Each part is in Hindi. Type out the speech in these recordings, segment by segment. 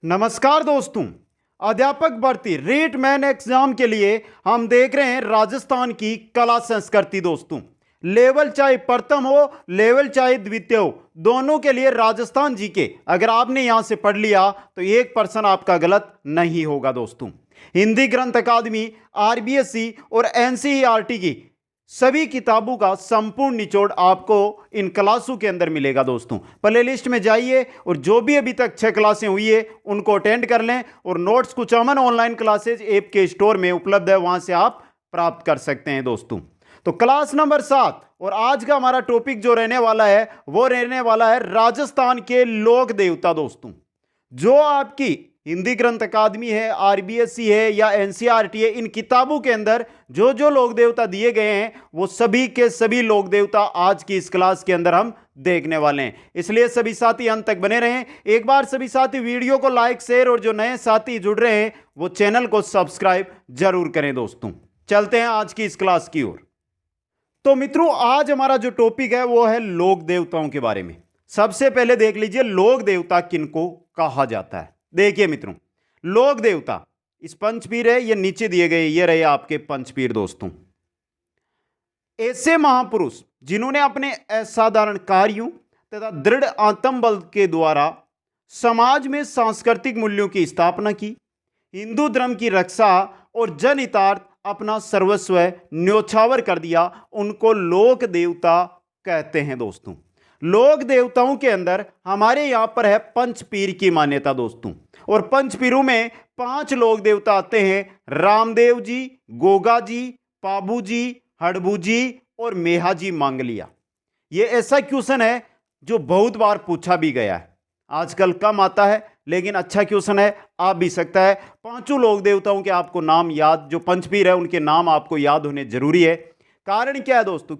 नमस्कार दोस्तों। अध्यापक भर्ती रीट मेन एग्जाम के लिए हम देख रहे हैं राजस्थान की कला संस्कृति। दोस्तों, लेवल चाहे प्रथम हो, लेवल चाहे द्वितीय हो, दोनों के लिए राजस्थान जी के अगर आपने यहां से पढ़ लिया तो 1% आपका गलत नहीं होगा। दोस्तों, हिंदी ग्रंथ अकादमी, आरबीएसई और एनसीईआरटी की सभी किताबों का संपूर्ण निचोड़ आपको इन क्लासों के अंदर मिलेगा। दोस्तों, प्ले लिस्ट में जाइए और जो भी अभी तक 6 क्लासें हुई है उनको अटेंड कर लें और नोट्स कुछ अमन ऑनलाइन क्लासेज ऐप के स्टोर में उपलब्ध है, वहां से आप प्राप्त कर सकते हैं। दोस्तों, तो क्लास नंबर 7 और आज का हमारा टॉपिक जो रहने वाला है वो रहने वाला है राजस्थान के लोक देवता। दोस्तों, जो आपकी हिंदी ग्रंथ अकादमी है, आरबीएसई है या एनसीईआरटी है, इन किताबों के अंदर जो जो लोक देवता दिए गए हैं वो सभी के सभी लोक देवता आज की इस क्लास के अंदर हम देखने वाले हैं। इसलिए सभी साथी अंत तक बने रहें। एक बार सभी साथी वीडियो को लाइक, शेयर और जो नए साथी जुड़ रहे हैं वो चैनल को सब्सक्राइब जरूर करें। दोस्तों, चलते हैं आज की इस क्लास की ओर। तो मित्रों, आज हमारा जो टॉपिक है वो है लोक देवताओं के बारे में। सबसे पहले देख लीजिए लोक देवता किनको कहा जाता है। देखिए मित्रों, लोक देवता इस पंचपीर है, ये नीचे दिए गए ये रहे आपके पंचपीर। दोस्तों, ऐसे महापुरुष जिन्होंने अपने असाधारण कार्यों तथा दृढ़ आत्मबल के द्वारा समाज में सांस्कृतिक मूल्यों की स्थापना की, हिंदू धर्म की रक्षा और जनहितार्थ अपना सर्वस्व न्योछावर कर दिया, उनको लोक देवता कहते हैं। दोस्तों, लोक देवताओं के अंदर हमारे यहां पर है पंचपीर की मान्यता। दोस्तों, और पंचपीरों में 5 लोक देवता आते हैं: रामदेव जी, गोगा जी, पाबू जी, हड़बू जी और मेहाजी मांगलिया। यह ऐसा क्वेश्चन है जो बहुत बार पूछा भी गया है, आजकल कम आता है लेकिन अच्छा क्वेश्चन है, आ भी सकता है। 5 लोक देवताओं के आपको नाम याद, जो पंचपीर है उनके नाम आपको याद होने जरूरी है। कारण क्या है दोस्तों?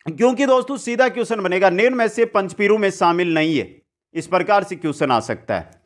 क्योंकि दोस्तों सीधा क्वेश्चन बनेगा निम्न में से पंचपीरों में शामिल नहीं है, इस प्रकार से क्वेश्चन आ सकता है।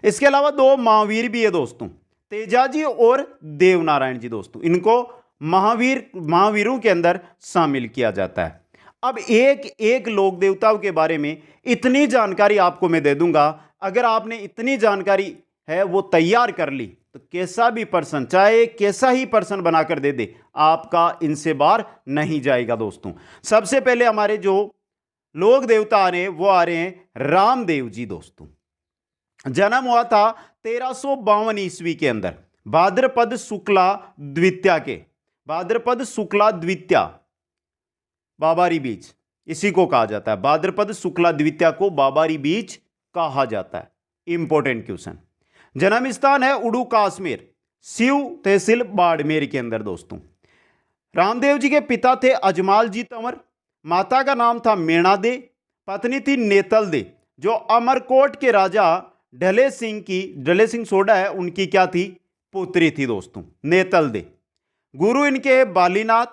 इसके अलावा 2 महावीर भी है दोस्तों, तेजाजी और देवनारायण जी। दोस्तों, इनको महावीरों के अंदर शामिल किया जाता है। अब एक एक लोक देवताओं के बारे में इतनी जानकारी आपको मैं दे दूंगा, अगर आपने इतनी जानकारी है वो तैयार कर ली तो कैसा भी पर्सन, चाहे कैसा ही पर्सन बनाकर दे दे, आपका इनसे बार नहीं जाएगा। दोस्तों, सबसे पहले हमारे जो लोक देवता आ रहे हैं वो आ रहे हैं रामदेव जी। दोस्तों, जन्म हुआ था 1352 ईस्वी के अंदर भाद्रपद शुक्ला द्वितीया बाबारी बीज, इसी को कहा जाता है। भाद्रपद शुक्ला द्वितीया को बाबारी बीज कहा जाता है। Important question. जन्म स्थान है उड़ू काश्मीर, शिव तहसील बाड़मेर के अंदर। दोस्तों, रामदेव जी के पिता थे अजमाल जी तंवर, माता का नाम था मेणा दे, पत्नी थी नेतल दे, जो अमरकोट के राजा ढले सिंह सोडा है उनकी क्या थी? पुत्री थी। दोस्तों, नेतल दे। गुरु इनके बालीनाथ,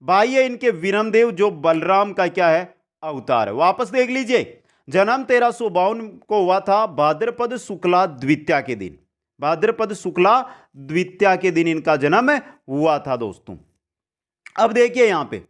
भाई है इनके विरमदेव, जो बलराम का क्या है? अवतार है। वापस देख लीजिए, जन्म 1352 को हुआ था भाद्रपद शुक्ला द्वितीया के दिन। भाद्रपद शुक्ला द्वितीया के दिन इनका जन्म हुआ था। दोस्तों, अब देखिए यहां पे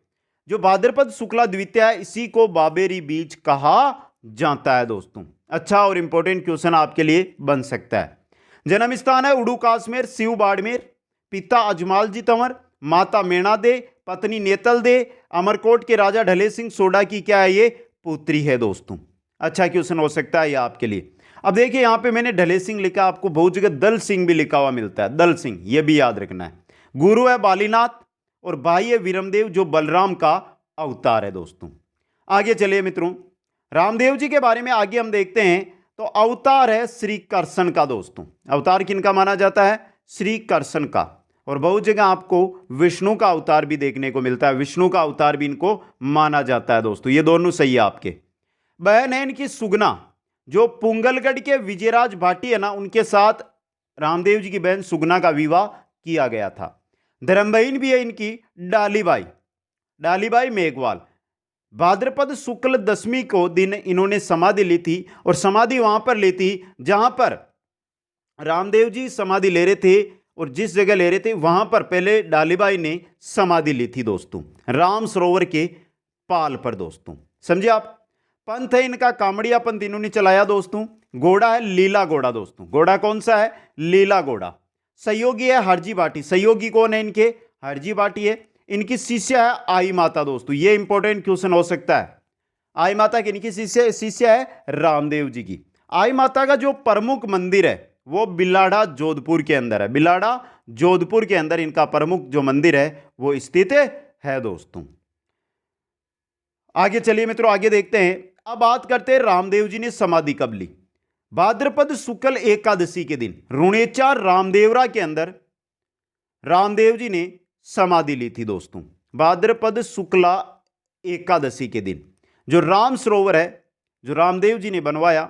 जो भाद्रपद शुक्ला द्वितीया है इसी को बाबेरी बीज कहा जाता है। दोस्तों, अच्छा और इंपॉर्टेंट क्वेश्चन आपके लिए बन सकता है। जन्म स्थान है उड़ू काश्मीर, शिव बाड़मेर, पिता अजमाल जी तंवर, माता मेणा दे, पत्नी नेतल दे, अमरकोट के राजा ढले सिंह सोडा की क्या है? ये पुत्री है। दोस्तों, अच्छा क्वेश्चन हो सकता है ये आपके लिए। अब देखिए यहां पे मैंने ढले सिंह लिखा, आपको बहुत जगह दल सिंह भी लिखा हुआ मिलता है, दल सिंह, ये भी याद रखना है। गुरु है बालीनाथ और भाई है विरमदेव, जो बलराम का अवतार है। दोस्तों, आगे चलिए मित्रों, रामदेव जी के बारे में आगे हम देखते हैं। तो अवतार है श्री कृष्ण का। दोस्तों, अवतार किनका माना जाता है? श्री कृष्ण का। और बहुत जगह आपको विष्णु का अवतार भी देखने को मिलता है, विष्णु का अवतार भी इनको माना जाता है। दोस्तों, ये दोनों सही है आपके। बहन है इनकी सुगना, जो पुंगलगढ़ के विजयराज भाटी है ना, उनके साथ रामदेव जी की बहन सुगना का विवाह किया गया था। धर्म बहन भी है इनकी डालीबाई मेघवाल। भाद्रपद शुक्ल दशमी को दिन इन्होंने समाधि ली थी, और समाधि वहां पर ली थी जहां पर रामदेव जी समाधि ले रहे थे, और जिस जगह ले रहे थे वहां पर पहले डालीबाई ने समाधि ली थी। दोस्तों, राम सरोवर के पाल पर। दोस्तों, समझे आप? पंथ है इनका कामड़िया पंथ इन्होंने चलाया दोस्तों। घोड़ा है लीला घोड़ा दोस्तों। घोड़ा कौन सा है? लीला घोड़ा। सहयोगी है हरजी भाटी। सहयोगी कौन है इनके? हरजी भाटी है। इनकी शिष्य है आई माता दोस्तों। ये इंपॉर्टेंट क्वेश्चन हो सकता है। आई माता की इनकी शिष्य है रामदेव जी की। आई माता का जो प्रमुख मंदिर है वो बिलाड़ा जोधपुर के अंदर है। बिलाड़ा जोधपुर के अंदर इनका प्रमुख जो मंदिर है वो स्थित है दोस्तों। आगे चलिए मित्रों, आगे देखते हैं। अब बात करते हैं रामदेव जी ने समाधि कब ली। भाद्रपद शुक्ल एकादशी के दिन रुणेचा रामदेवरा के अंदर रामदेव जी ने समाधि ली थी दोस्तों। भाद्रपद शुक्ला एकादशी के दिन जो राम सरोवर है जो रामदेव जी ने बनवाया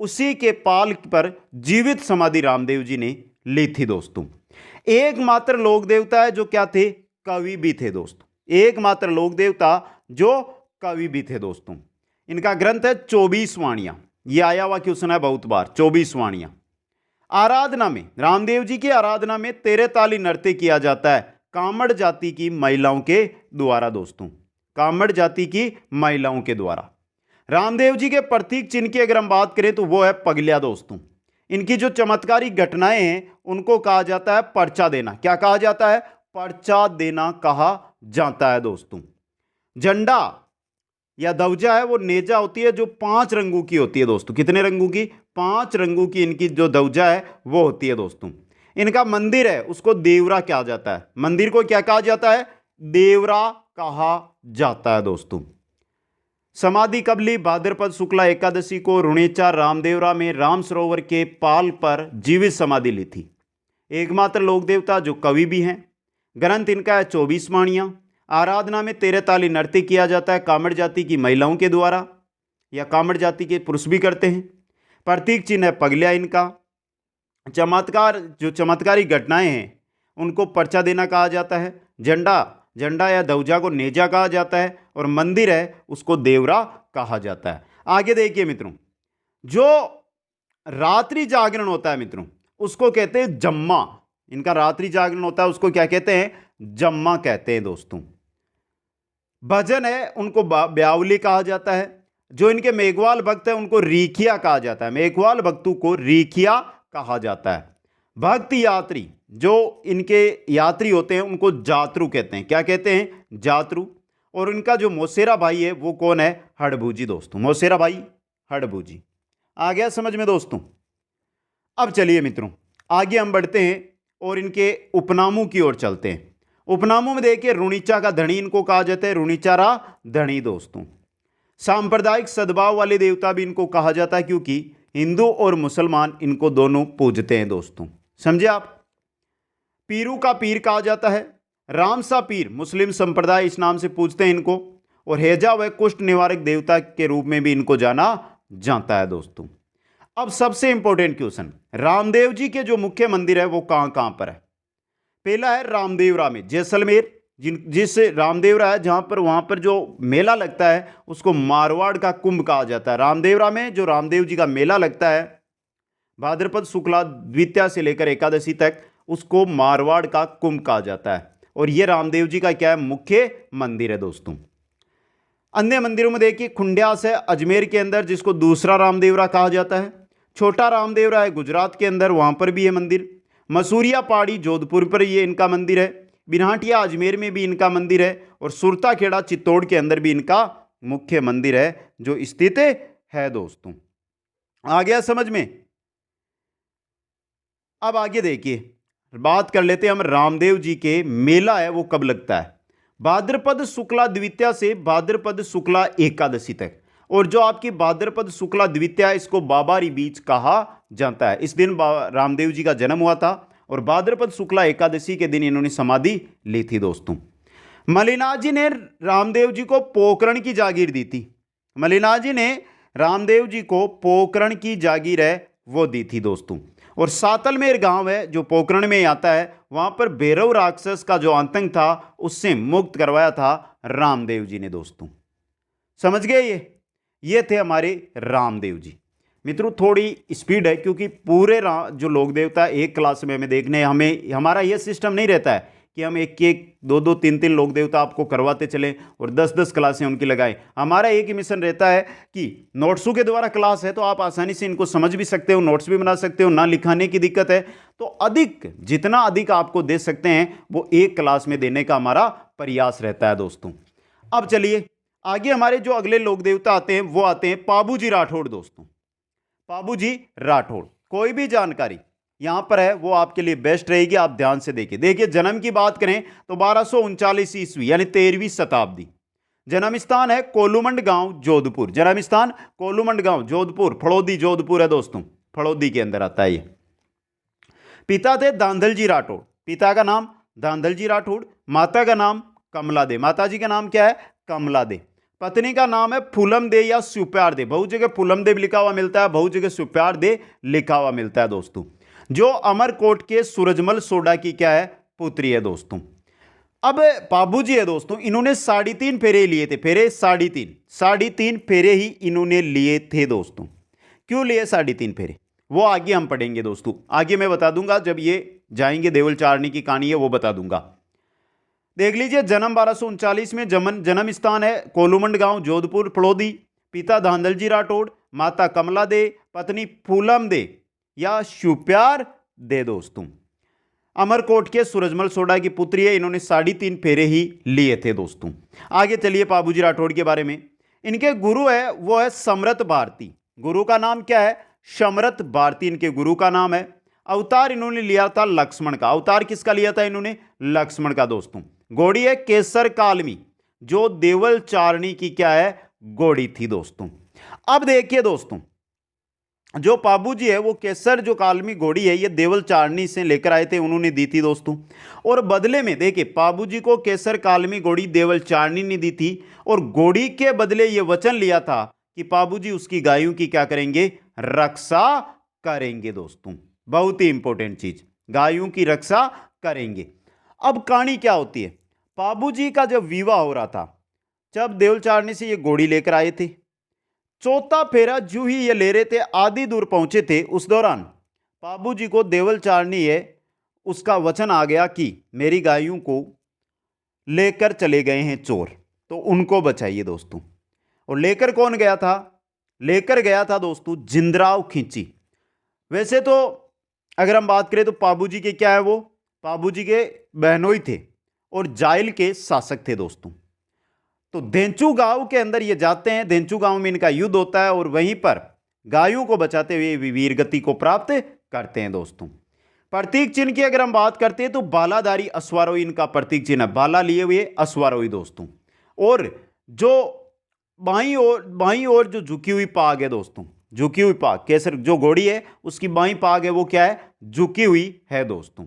उसी के पाल पर जीवित समाधि रामदेव जी ने ली थी दोस्तों। एकमात्र लोक देवता है जो क्या थे? कवि भी थे दोस्तों। एकमात्र लोक देवता जो कवि भी थे दोस्तों। इनका ग्रंथ है 24 वाणियां। यह आया हुआ क्वेश्चन है बहुत बार, 24 वाणियां। आराधना में रामदेव जी की आराधना में 13 ताली नृत्य किया जाता है कामड़ जाति की महिलाओं के द्वारा दोस्तों। कामड़ जाति की महिलाओं के द्वारा। रामदेव जी के प्रतीक चिन्ह की अगर हम बात करें तो वो है पगलिया दोस्तों। इनकी जो चमत्कारी घटनाएं हैं उनको कहा जाता है पर्चा देना। क्या कहा जाता है? पर्चा देना कहा जाता है दोस्तों। झंडा या ध्वजा है वो नेजा होती है जो 5 रंगों की होती है दोस्तों। कितने रंगों की? 5 रंगों की इनकी जो ध्वजा है वो होती है दोस्तों। इनका मंदिर है उसको देवरा कहा जाता है। मंदिर को क्या कहा जाता है? देवरा कहा जाता है दोस्तों। समाधि कब ली? भाद्रपद शुक्ला एकादशी को रुणेचा रामदेवरा में राम सरोवर के पाल पर जीवित समाधि ली थी। एकमात्र लोक देवता जो कवि भी हैं। ग्रंथ इनका है 24 वाणियां। आराधना में 13 ताली नृत्य किया जाता है कामड़ जाति की महिलाओं के द्वारा या कामड़ जाति के पुरुष भी करते हैं। प्रतीक चिन्ह है पगलिया इनका। चमत्कारी घटनाएं हैं उनको पर्चा देना कहा जाता है। झंडा या ध्वजा को नेजा कहा जाता है और मंदिर है उसको देवरा कहा जाता है। आगे देखिए मित्रों, जो रात्रि जागरण होता है मित्रों उसको कहते हैं जम्मा। इनका रात्रि जागरण होता है उसको क्या कहते हैं? जम्मा कहते हैं दोस्तों। भजन है उनको ब्यावली कहा जाता है। जो इनके मेघवाल भक्त है उनको रीखिया कहा जाता है। मेघवाल भक्तों को रीखिया कहा जाता है। भक्त यात्री जो इनके यात्री होते हैं उनको जातरू कहते हैं। क्या कहते हैं? जातरू। और इनका जो मौसेरा भाई है वो कौन है? हड़भूजी दोस्तों। मौसेरा भाई हड़भूजी। आ गया समझ में दोस्तों? अब चलिए मित्रों आगे हम बढ़ते हैं और इनके उपनामों की ओर चलते हैं। उपनामों में देखिए रुणीचा का धनी इनको कहा जाता है। रुणीचारा धनी दोस्तों। सांप्रदायिक सद्भाव वाले देवता भी इनको कहा जाता है क्योंकि हिंदू और मुसलमान इनको दोनों पूजते हैं दोस्तों। समझे आप? पीरू का पीर कहा जाता है। रामसा पीर मुस्लिम संप्रदाय इस नाम से पूजते हैं इनको। और हेजा व कुष्ठ निवारक देवता के रूप में भी इनको जाना जाता है दोस्तों। अब सबसे इंपॉर्टेंट क्वेश्चन, रामदेव जी के जो मुख्य मंदिर है वो कहां कहां पर है? पहला है रामदेवरा में जैसलमेर। जिस रामदेवरा है जहां पर वहां पर जो मेला लगता है उसको मारवाड़ का कुंभ कहा जाता है। रामदेवरा में जो रामदेव जी का मेला लगता है भाद्रपद शुक्ला द्वितीया से लेकर एकादशी तक उसको मारवाड़ का कुंभ कहा जाता है। और यह रामदेव जी का क्या है? मुख्य मंदिर है दोस्तों। अन्य मंदिरों में देखिए खुंड्यास है अजमेर के अंदर जिसको दूसरा रामदेवरा कहा जाता है। छोटा रामदेवरा है गुजरात के अंदर, वहां पर भी है मंदिर। मसूरिया पहाड़ी जोधपुर पर ये इनका मंदिर है। बिरहाटिया अजमेर में भी इनका मंदिर है। और सुरता खेड़ा चित्तौड़ के अंदर भी इनका मुख्य मंदिर है जो स्थित है दोस्तों। आ गया समझ में? अब आगे देखिए बात कर लेते हैं हम रामदेव जी के मेला है वो कब लगता है? भाद्रपद शुक्ला द्वितीया से भाद्रपद शुक्ला एकादशी तक। और जो आपकी भाद्रपद शुक्ला द्वितीया इसको बाबारी बीज कहा जाता है। इस दिन रामदेव जी का जन्म हुआ था और भाद्रपद शुक्ला एकादशी के दिन इन्होंने समाधि ली थी दोस्तों। मलिनाथ जी ने रामदेव जी को पोकरण की जागीर दी थी। मलिनाथ जी ने रामदेव जी को पोकरण की जागीर है वो दी थी दोस्तों। और सातलमेर गांव है जो पोकरण में आता है, वहां पर भैरव राक्षस का जो आतंक था उससे मुक्त करवाया था रामदेव जी ने दोस्तों। समझ गए? ये थे हमारे रामदेव जी। मित्रों थोड़ी स्पीड है क्योंकि पूरे जो लोक देवता एक क्लास में हमें देखने हमारा यह सिस्टम नहीं रहता है कि हम एक एक दो दो तीन तीन लोक देवता आपको करवाते चले और 10-10 क्लासें उनकी लगाएं। हमारा एक ही मिशन रहता है कि नोट्सों के द्वारा क्लास है तो आप आसानी से इनको समझ भी सकते हो, नोट्स भी बना सकते हो, ना लिखाने की दिक्कत है। तो अधिक, जितना अधिक आपको दे सकते हैं वो एक क्लास में देने का हमारा प्रयास रहता है दोस्तों। अब चलिए आगे हमारे जो अगले लोक देवता आते हैं वो आते हैं पाबूजी राठौड़ दोस्तों। पाबूजी राठौड़, कोई भी जानकारी यहां पर है वो आपके लिए बेस्ट रहेगी, आप ध्यान से देखिए। जन्म की बात करें तो 1239 ईस्वी यानी 13वीं शताब्दी। जन्म स्थान है कोलूमंड गांव जोधपुर। जन्म स्थान कोलूमंड गांव जोधपुर, फड़ौदी जोधपुर है दोस्तों, फड़ौदी के अंदर आता है ये। पिता थे धांधल जी राठौड़, पिता का नाम धांधल जी राठौड़, माता का नाम कमला दे, माता जी का नाम क्या है कमला दे। पत्नी का नाम है फूलम दे या सुप्यार दे, बहुत जगह फूलम दे लिखा हुआ मिलता है, बहुत जगह सुप्यार दे लिखा हुआ मिलता है दोस्तों। जो अमरकोट के सूरजमल सोडा की क्या है पुत्री है दोस्तों। अब पाबूजी है दोस्तों, इन्होंने 3.5 फेरे लिए थे, फेरे 3.5 फेरे ही इन्होंने लिए थे दोस्तों। क्यों लिए 3.5 फेरे वो आगे हम पढ़ेंगे दोस्तों, आगे मैं बता दूंगा, जब ये जाएंगे देवल चारणी की कहानी है वो बता दूंगा। देख लीजिए जन्म 1239 में, जन्म स्थान है कोलूमंड गांव जोधपुर फड़ौदी। पिता धांधल जी राठौड़, माता कमला दे, पत्नी फूलम दे या शुप्यार दे दोस्तों। अमरकोट के सूरजमल सोडा की पुत्री है, इन्होंने 3.5 फेरे ही लिए थे दोस्तों। आगे चलिए पाबूजी राठौड़ के बारे में। इनके गुरु है वो है समरथ भारती, गुरु का नाम क्या है समरथ भारती इनके गुरु का नाम है। अवतार इन्होंने लिया था लक्ष्मण का, अवतार किसका लिया था इन्होंने लक्ष्मण का दोस्तों। घोड़ी है केसर कालमी, जो देवल चारणी की क्या है घोड़ी थी दोस्तों। अब देखिए दोस्तों, जो पाबूजी है वो केसर जो कालमी घोड़ी है ये देवल चारणी से लेकर आए थे, उन्होंने दी थी दोस्तों। और बदले में देखिए पाबूजी को केसर कालमी घोड़ी देवल चारणी ने दी थी, और घोड़ी के बदले ये वचन लिया था कि पाबूजी उसकी गायों की क्या करेंगे रक्षा करेंगे दोस्तों। बहुत ही इंपॉर्टेंट चीज, गायों की रक्षा करेंगे। अब कहानी क्या होती है, पाबूजी का जब विवाह हो रहा था, जब देवल चारणी से ये घोड़ी लेकर आए थे, चौथा फेरा जो ही ये ले रहे थे, आधी दूर पहुंचे थे, उस दौरान पाबूजी को देवल चारणी है उसका वचन आ गया कि मेरी गायों को लेकर चले गए हैं चोर, तो उनको बचाइए दोस्तों। और लेकर कौन गया था, लेकर गया था दोस्तों जिंदराव खींची। वैसे तो अगर हम बात करें तो पाबूजी के क्या है, वो पाबूजी के बहनोई थे और जाइल के शासक थे दोस्तों। तो धेंचू गांव के अंदर ये जाते हैं, धेंचू गांव में इनका युद्ध होता है और वहीं पर गायों को बचाते हुए वीर गति को प्राप्त करते हैं दोस्तों। प्रतीक चिन्ह की अगर हम बात करते हैं तो बालाधारी अश्वारोही इनका प्रतीक चिन्ह है, बाला लिए हुए अश्वारोही दोस्तों। और जो बाईं ओर जो झुकी हुई पाग है दोस्तों, झुकी हुई पाग, केसर जो घोड़ी है उसकी बाईं पाग है वो क्या है झुकी हुई है दोस्तों।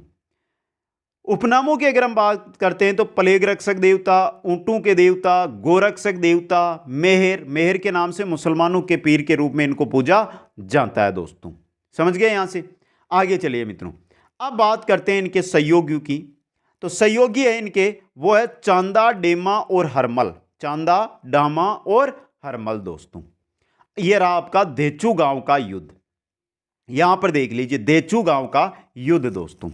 उपनामों की अगर हम बात करते हैं तो प्लेग रक्षक देवता, ऊंटों के देवता, गोरक्षक देवता, मेहर के नाम से मुसलमानों के पीर के रूप में इनको पूजा जाता है दोस्तों। समझ गए यहां से। आगे चलिए मित्रों, अब बात करते हैं इनके सहयोगियों की। तो सहयोगी है इनके वो है चांदा, डेमा और हरमल, चांदा, डामा और हरमल दोस्तों। यह रहा आपका धेचू गांव का युद्ध। यहां पर देख लीजिए धेचू गांव का युद्ध दोस्तों।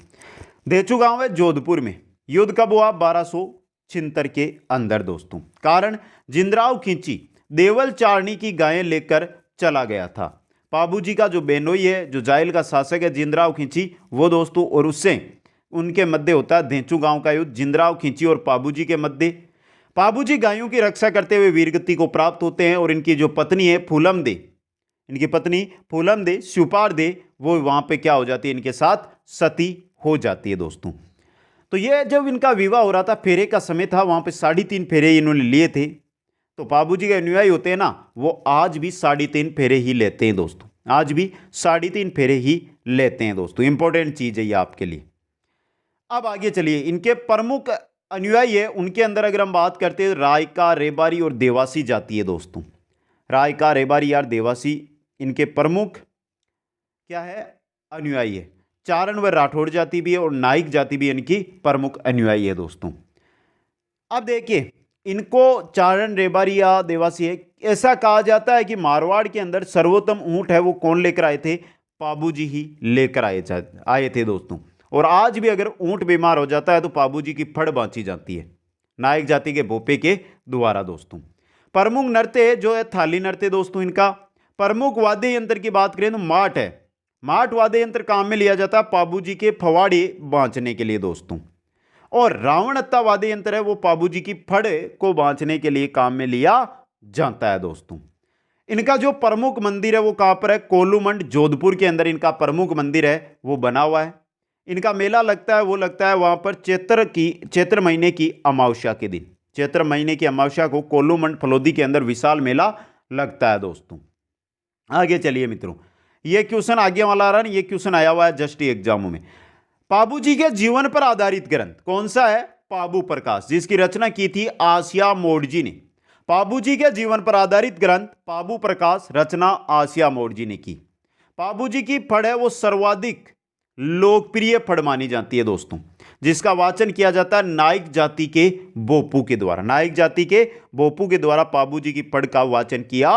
धेचू गांव है जोधपुर में। युद्ध कब हुआ 1276 के अंदर दोस्तों। कारण जिंदराव खींची देवल चारणी की गायें लेकर चला गया था। पाबूजी का जो बेनोई है, जो जाइल का शासक है जिंदराव खींची, वो दोस्तों, और उससे उनके मध्य होता है धेचू गांव का युद्ध, जिंदराव खींची और पाबूजी के मध्य। पाबूजी गायों की रक्षा करते हुए वीरगति को प्राप्त होते हैं और इनकी जो पत्नी है फूलम दे, इनकी पत्नी फूलम दे सुपार दे, वो वहां पे क्या हो जाती है इनके साथ सती हो जाती है दोस्तों। तो ये जब इनका विवाह हो रहा था, फेरे का समय था, वहां पे 3.5 फेरे इन्होंने लिए थे। तो पाबूजी के अनुयायी होते हैं ना, वो आज भी 3.5 फेरे ही लेते हैं दोस्तों, आज भी 3.5 फेरे ही लेते हैं दोस्तों। इंपॉर्टेंट चीज है ये आपके लिए। अब आगे चलिए, इनके प्रमुख अनुयायी है, उनके अंदर अगर हम बात करते हैं रायका, रेबारी और देवासी जाति है दोस्तों। रायका, रेबारी और देवासी इनके प्रमुख क्या है अनुयायी है। चारण व राठौड़ जाति भी है और नाइक जाति भी इनकी प्रमुख अनुयायी है दोस्तों। अब देखिए, इनको चारण, रेबारी या देवासी है, ऐसा कहा जाता है कि मारवाड़ के अंदर सर्वोत्तम ऊंट है वो कौन लेकर आए थे, पाबूजी ही लेकर आए थे दोस्तों। और आज भी अगर ऊंट बीमार हो जाता है तो पाबू जी की फड़ बांची जाती है नायक जाति के भोपे के द्वारा दोस्तों। प्रमुख नृत्य जो है थाली नृत्य दोस्तों। इनका प्रमुख वाद्य यंत्र की बात करें तो माट है। माट वाद्य यंत्र काम में लिया जाता है पाबू जी के फवाड़े बांचने के लिए दोस्तों। और रावणत्ता वाद्य यंत्र है वो पाबू जी की फड़ को बांचने के लिए काम में लिया जाता है दोस्तों। इनका जो प्रमुख मंदिर है वो कहां पर है? कोलूमंड जोधपुर के अंदर इनका प्रमुख मंदिर है वो बना हुआ है। इनका मेला लगता है वो लगता है वहां पर चैत्र महीने की अमावस्या के दिन, चैत्र महीने की अमावस्या को कोलूमंड फलोदी के अंदर विशाल मेला लगता है दोस्तों। आगे चलिए मित्रों, ये क्वेश्चन आगे वाला आ रहा है, ये क्वेश्चन आया हुआ है जस्ट एग्जामों में। पाबू जी के जीवन पर आधारित ग्रंथ कौन सा है? पाबू प्रकाश, जिसकी रचना की थी आसिया मोडजी ने। पाबू जी के जीवन पर आधारित ग्रंथ पाबू प्रकाश, रचना आसिया मोडजी ने की। पाबू जी की फड़ है वो सर्वाधिक लोकप्रिय फड़ मानी जाती है दोस्तों, जिसका वाचन किया जाता है नाइक जाति के बोपू के द्वारा। नाइक जाति के बोपू के द्वारा पाबू जी की फड़ का वाचन किया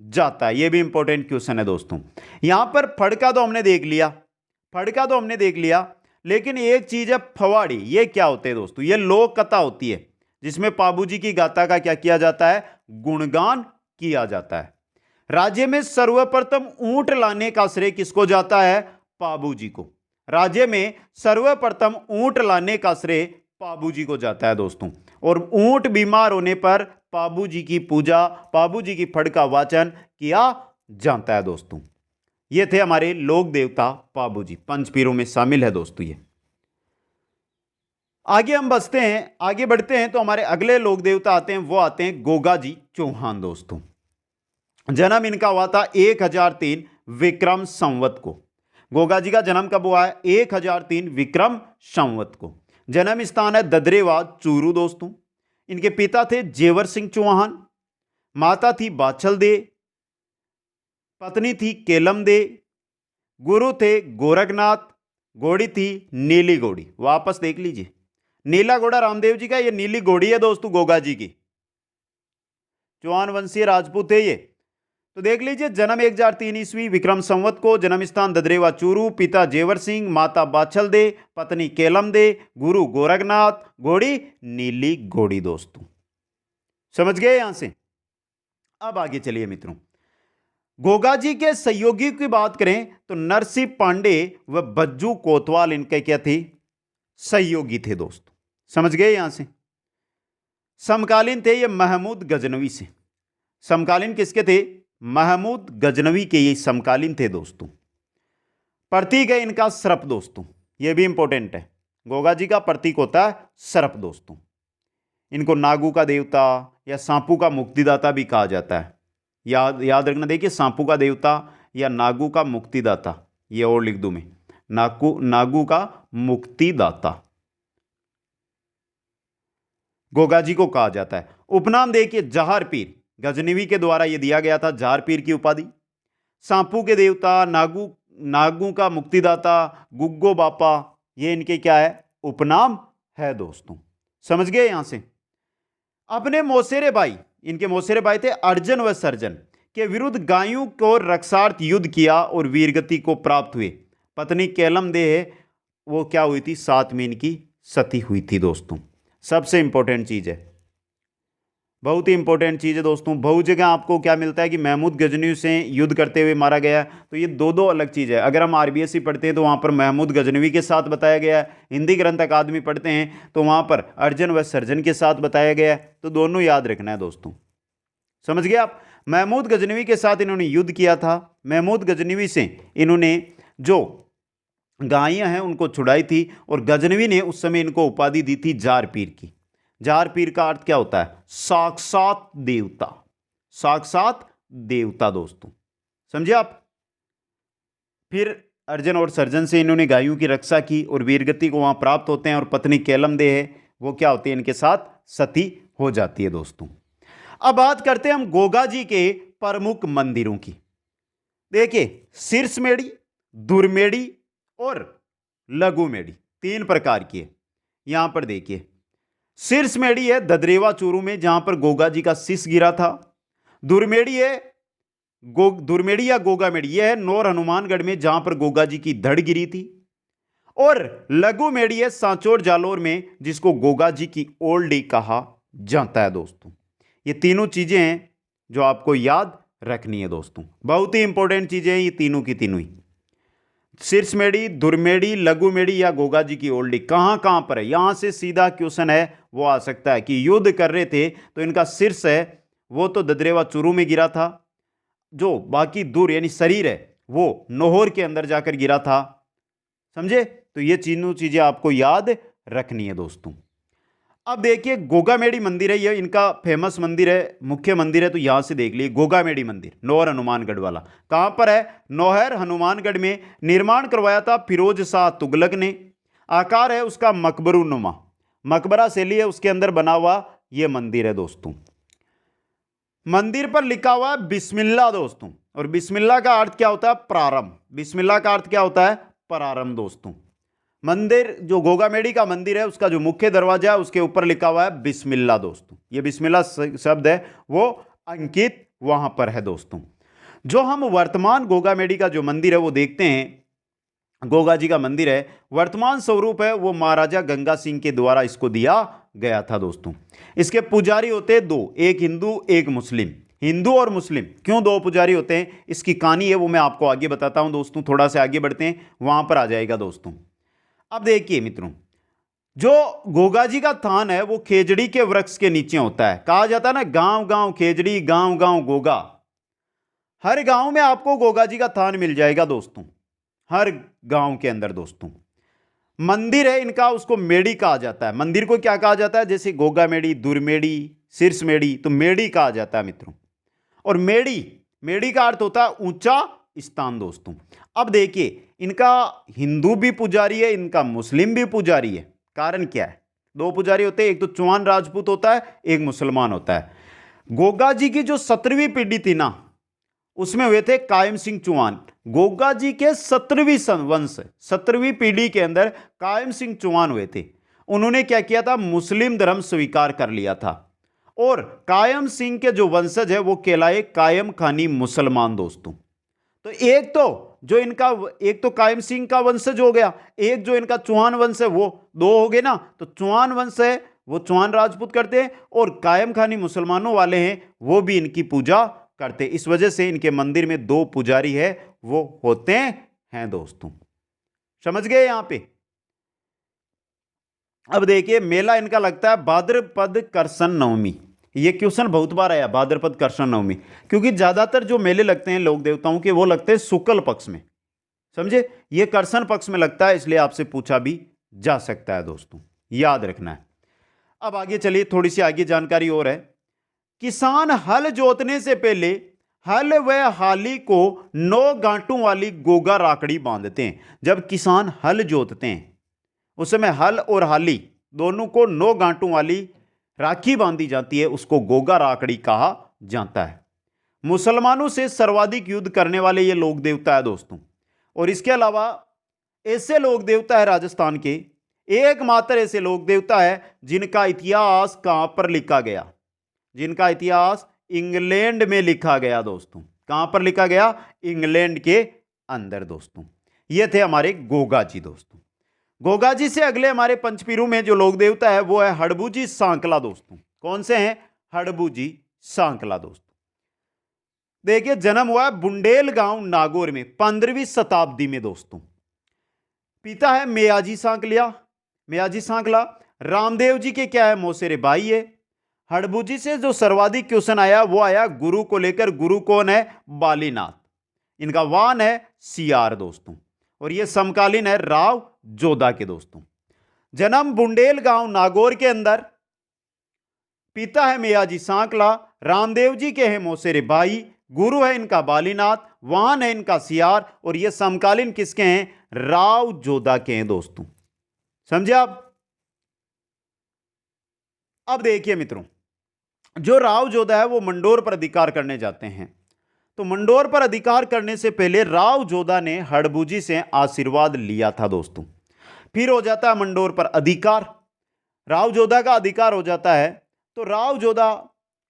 जाता है। यह भी इंपॉर्टेंट क्वेश्चन है दोस्तों। यहां पर फड़ का तो हमने देख लिया, फड़ का तो हमने देख लिया, लेकिन एक चीज है फवाड़ी। ये क्या होते हैं दोस्तों? ये लोक कथा होती है जिसमें पाबू जी की गाथा का क्या किया जाता है? गुणगान किया जाता है। राज्य में सर्वप्रथम ऊंट लाने का श्रेय किसको जाता है? पाबू जी को। राज्य में सर्वप्रथम ऊंट लाने का श्रेय पाबू जी को जाता है दोस्तों। और ऊंट बीमार होने पर पाबू जी की पूजा, पाबू जी की फड़ का वाचन किया जाता है दोस्तों। ये थे हमारे लोक देवता पाबू जी, पंचपीरों में शामिल है दोस्तों। ये आगे हम बसते हैं, आगे बढ़ते हैं तो हमारे अगले लोक देवता आते हैं, वो आते हैं गोगा जी चौहान दोस्तों। जन्म इनका हुआ था 1003 विक्रम संवत को। गोगा जी का जन्म कब हुआ है? 1003 विक्रम संवत को। जन्म स्थान है ददरेवा चूरू दोस्तों। इनके पिता थे जेवर सिंह चौहान, माता थी बाछल दे, पत्नी थी केलम दे, गुरु थे गोरखनाथ, घोड़ी थी नीली घोड़ी। वापस देख लीजिए, नीला घोड़ा रामदेव जी का, ये नीली घोड़ी है दोस्तों गोगा जी की। चौहान वंशीय राजपूत थे ये। तो देख लीजिए, जन्म 1003 ईस्वी विक्रम संवत को, जन्म स्थान ददरेवा चूरू, पिता जेवर सिंह, माता बाछल दे, पत्नी केलम दे, गुरु गोरखनाथ, घोड़ी नीली घोड़ी दोस्तों। समझ गए यहां से? अब आगे चलिए मित्रों, गोगा जी के सहयोगी की बात करें तो नरसिंह पांडे व बज्जू कोतवाल इनके क्या थे? सहयोगी थे दोस्तों। समझ गए यहां से? समकालीन थे ये महमूद गजनवी से। समकालीन किसके थे? महमूद गजनवी के ये समकालीन थे दोस्तों। प्रतीक है इनका सर्प दोस्तों, ये भी इंपॉर्टेंट है। गोगा जी का प्रतीक होता है सर्प दोस्तों। इनको नागू का देवता या सांपू का मुक्तिदाता भी कहा जाता है। याद रखना, देखिए सांपू का देवता या नागू का मुक्तिदाता, ये और लिख दूं मैं, नागू का मुक्तिदाता गोगा जी को कहा जाता है। उपनाम देखिए जहार पीर, गजनवी के द्वारा यह दिया गया था जहार पीर की उपाधि। सांपू के देवता, नागू का मुक्तिदाता, गुग्गो बापा, ये इनके क्या है? उपनाम है दोस्तों। समझ गए यहां से? अपने मौसेरे भाई, इनके मौसेरे भाई थे अर्जन व सर्जन, के विरुद्ध गायों को रक्षार्थ युद्ध किया और वीरगति को प्राप्त हुए। पत्नी केलम देह वो क्या हुई थी? 7 मीन की सती हुई थी दोस्तों। सबसे इंपॉर्टेंट चीज है, बहुत ही इंपॉर्टेंट चीज है दोस्तों। बहुत जगह आपको क्या मिलता है कि महमूद गजनवी से युद्ध करते हुए मारा गया, तो ये दो अलग चीज है। अगर हम आरबीएससी पढ़ते हैं तो वहां पर महमूद गजनवी के साथ बताया गया है, हिंदी ग्रंथ अकादमी पढ़ते हैं तो वहां पर अर्जन व सर्जन के साथ बताया गया है। तो दोनों याद रखना है दोस्तों। समझ गए आप? महमूद गजनवी के साथ इन्होंने युद्ध किया था। महमूद गजनवी से इन्होंने जो गायें हैं उनको छुड़ाई थी, और गजनवी ने उस समय इनको उपाधि दी थी जार पीर की। जार पीर का अर्थ क्या होता है? साक्षात देवता, साक्षात देवता दोस्तों। समझे आप? फिर अर्जन और सर्जन से इन्होंने गायों की रक्षा की और वीरगति को वहां प्राप्त होते हैं, और पत्नी केलम दे है वो क्या होती है? इनके साथ सती हो जाती है दोस्तों। अब बात करते हैं हम गोगा जी के प्रमुख मंदिरों की। देखिए, शीर्ष मेड़ी, दुर्मेड़ी और लघु मेड़ी, 3 प्रकार की है। यहां पर देखिए, शीर्ष मेड़ी है ददरेवा चूरू में, जहां पर गोगा जी का शीश गिरा था। दुर्मेड़ी है दुर्मेड़ी या गोगा मेड़ी, यह है नौर हनुमानगढ़ में, जहां पर गोगा जी की धड़ गिरी थी। और लघु मेड़ी है सांचौर जालोर में, जिसको गोगा जी की ओल्डी कहा जाता है दोस्तों। ये तीनों चीजें हैं जो आपको याद रखनी है दोस्तों, बहुत ही इंपॉर्टेंट चीजें हैं ये तीनों की तीनों ही। शीर्ष मेड़ी, धुरमेड़ी, लघु मेड़ी या गोगा जी की ओल्डी कहां कहां पर है, यहां से सीधा क्वेश्चन है वो आ सकता है कि युद्ध कर रहे थे तो इनका शीर्ष है वो तो ददरेवा चूरू में गिरा था, जो बाकी दूर यानी शरीर है वो नोहर के अंदर जाकर गिरा था। समझे? तो ये तीनों चीजें आपको याद रखनी है दोस्तों। अब देखिए गोगामेड़ी मंदिर है, ये इनका फेमस मंदिर है, मुख्य मंदिर है, तो यहां से देख लीजिए गोगामेड़ी मंदिर नौहर हनुमानगढ़ वाला कहां पर है, नौहर हनुमानगढ़ में। निर्माण करवाया था फिरोज शाह तुगलक ने। आकार है उसका मकबरूनुमा, मकबरा शैली है उसके अंदर बना हुआ यह मंदिर है दोस्तों। मंदिर पर लिखा हुआ है बिस्मिल्लाह दोस्तों, और बिस्मिल्लाह का अर्थ क्या होता है, प्रारंभ। बिस्मिल्लाह का अर्थ क्या होता है, प्रारंभ दोस्तों। मंदिर जो गोगामेड़ी का मंदिर है उसका जो मुख्य दरवाजा है उसके ऊपर लिखा हुआ है बिस्मिल्लाह दोस्तों। ये बिस्मिल्लाह शब्द है वो अंकित वहां पर है दोस्तों। जो हम वर्तमान गोगामेड़ी का जो मंदिर है वो देखते हैं, गोगा जी का मंदिर है, वर्तमान स्वरूप है वो महाराजा गंगा सिंह के द्वारा इसको दिया गया था दोस्तों। इसके पुजारी होते हैं दो, एक हिंदू एक मुस्लिम। हिंदू और मुस्लिम क्यों दो पुजारी होते हैं, इसकी कहानी है वो मैं आपको आगे बताता हूं दोस्तों। थोड़ा सा आगे बढ़ते हैं, वहां पर आ जाएगा दोस्तों। अब देखिए मित्रों, जो गोगा जी का थान है वो खेजड़ी के वृक्ष के नीचे होता है। कहा जाता है ना गांव गांव खेजड़ी, गांव गांव गोगा। हर गांव में आपको गोगा जी का थान मिल जाएगा दोस्तों, हर गांव के अंदर दोस्तों। मंदिर है इनका उसको मेड़ी कहा जाता है। मंदिर को क्या कहा जाता है, जैसे गोगा मेड़ी, दुरमेड़ी, शीर्ष मेड़ी, तो मेड़ी कहा जाता है मित्रों। और मेड़ी, मेड़ी का अर्थ होता है ऊंचा स्थान दोस्तों। अब देखिए इनका हिंदू भी पुजारी है, इनका मुस्लिम भी पुजारी है। कारण क्या है, दो पुजारी होते हैं, एक तो चौहान राजपूत होता है, एक मुसलमान होता है। गोगा जी की जो 17वीं पीढ़ी थी ना उसमें हुए थे कायम सिंह चौहान। गोगा जी के 17वीं वंश, 17वीं पीढ़ी के अंदर कायम सिंह चौहान हुए थे। उन्होंने क्या किया था, मुस्लिम धर्म स्वीकार कर लिया था। और कायम सिंह के जो वंशज है वो कहलाए कायम खानी मुसलमान दोस्तों। तो एक तो कायम सिंह का वंशज हो गया, एक जो इनका चौहान वंश है वो दो हो गए ना। तो चौहान वंश है वो चौहान राजपूत करते हैं, और कायम खानी मुसलमानों वाले हैं वो भी इनकी पूजा करते। इस वजह से इनके मंदिर में दो पुजारी है वो होते हैं दोस्तों। समझ गए यहां पे? अब देखिए मेला इनका लगता है भाद्रपद कृष्ण नवमी। ये क्वेश्चन बहुत बार आया, भाद्रपद कृष्ण नवमी, क्योंकि ज्यादातर जो मेले लगते हैं लोक देवताओं के वो लगते हैं शुक्ल पक्ष में। समझे? ये कृष्ण पक्ष में लगता है, इसलिए आपसे पूछा भी जा सकता है दोस्तों, याद रखना है। अब आगे चलिए, थोड़ी सी आगे जानकारी और है। किसान हल जोतने से पहले हल व हाली को 9 गांठों वाली गोगा राकड़ी बांधते हैं। जब किसान हल जोतते हैं उस समय हल और हाली दोनों को 9 गांठों वाली राखी बांधी जाती है, उसको गोगा राकड़ी कहा जाता है। मुसलमानों से सर्वाधिक युद्ध करने वाले ये लोक देवता है दोस्तों। और इसके अलावा ऐसे लोक देवता है राजस्थान के, एकमात्र ऐसे लोक देवता है जिनका इतिहास कहां पर लिखा गया, जिनका इतिहास इंग्लैंड में लिखा गया दोस्तों। कहां पर लिखा गया, इंग्लैंड के अंदर दोस्तों। ये थे हमारे गोगा जी दोस्तों। गोगा जी से अगले हमारे पंचपीरू में जो लोक देवता है वो है हड़बूजी सांकला दोस्तों। कौन से हैं, हड़बूजी सांकला दोस्तों। देखिए जन्म हुआ है बुंडेल गांव नागौर में 15वीं शताब्दी में दोस्तों। पिता है मेयाजी सांकलिया, मेयाजी सांकला। रामदेव जी के क्या है, मौसेरे भाई है। हड़बूजी से जो सर्वाधिक क्वेश्चन आया वो आया गुरु को लेकर। गुरु कौन है, बालीनाथ। इनका वाहन है सियार दोस्तों, और ये समकालीन है राव जोधा के दोस्तों। जन्म बुंडेल गांव नागौर के अंदर। पिता है मेयाजी सांकला, रामदेव जी के हैं मौसेरे भाई, गुरु है इनका बालीनाथ, वाहन है इनका सियार, और ये समकालीन किसके हैं, राव जोधा के हैं दोस्तों। समझे आप? अब देखिए मित्रों, जो राव जोधा है वो मंडोर पर अधिकार करने जाते हैं। तो मंडोर पर अधिकार करने से पहले राव जोधा ने हड़बूजी से आशीर्वाद लिया था दोस्तों। फिर हो जाता है मंडोर पर अधिकार, राव जोधा का अधिकार हो जाता है। तो राव जोधा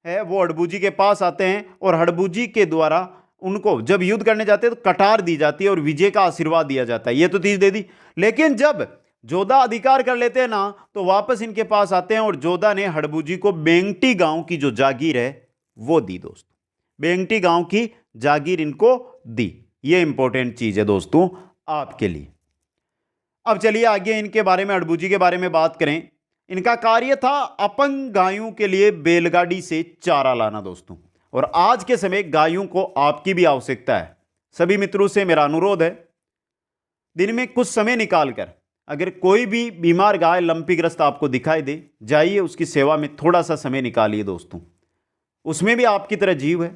है वो हड़बूजी के पास आते हैं, और हड़बूजी के द्वारा उनको जब युद्ध करने जाते हैं तो कटार दी जाती है और विजय का आशीर्वाद दिया जाता है, ये तो चीज दे दी। लेकिन जब जोधा अधिकार कर लेते हैं ना, तो वापस इनके पास आते हैं और जोधा ने हड़बू को बेंगटी गांव की जो जागीर है वो दी दोस्तों, बेंगटी गांव की जागीर इनको दी। ये इंपॉर्टेंट चीज है दोस्तों आपके लिए। अब चलिए आगे इनके बारे में, हड़बू के बारे में बात करें। इनका कार्य था अपंग गायों के लिए बैलगाड़ी से चारा लाना दोस्तों। और आज के समय गायों को आपकी भी आवश्यकता है। सभी मित्रों से मेरा अनुरोध है, दिन में कुछ समय निकालकर अगर कोई भी बीमार गाय लंपीग्रस्त आपको दिखाई दे, जाइए उसकी सेवा में थोड़ा सा समय निकालिए दोस्तों। उसमें भी आपकी तरह जीव है,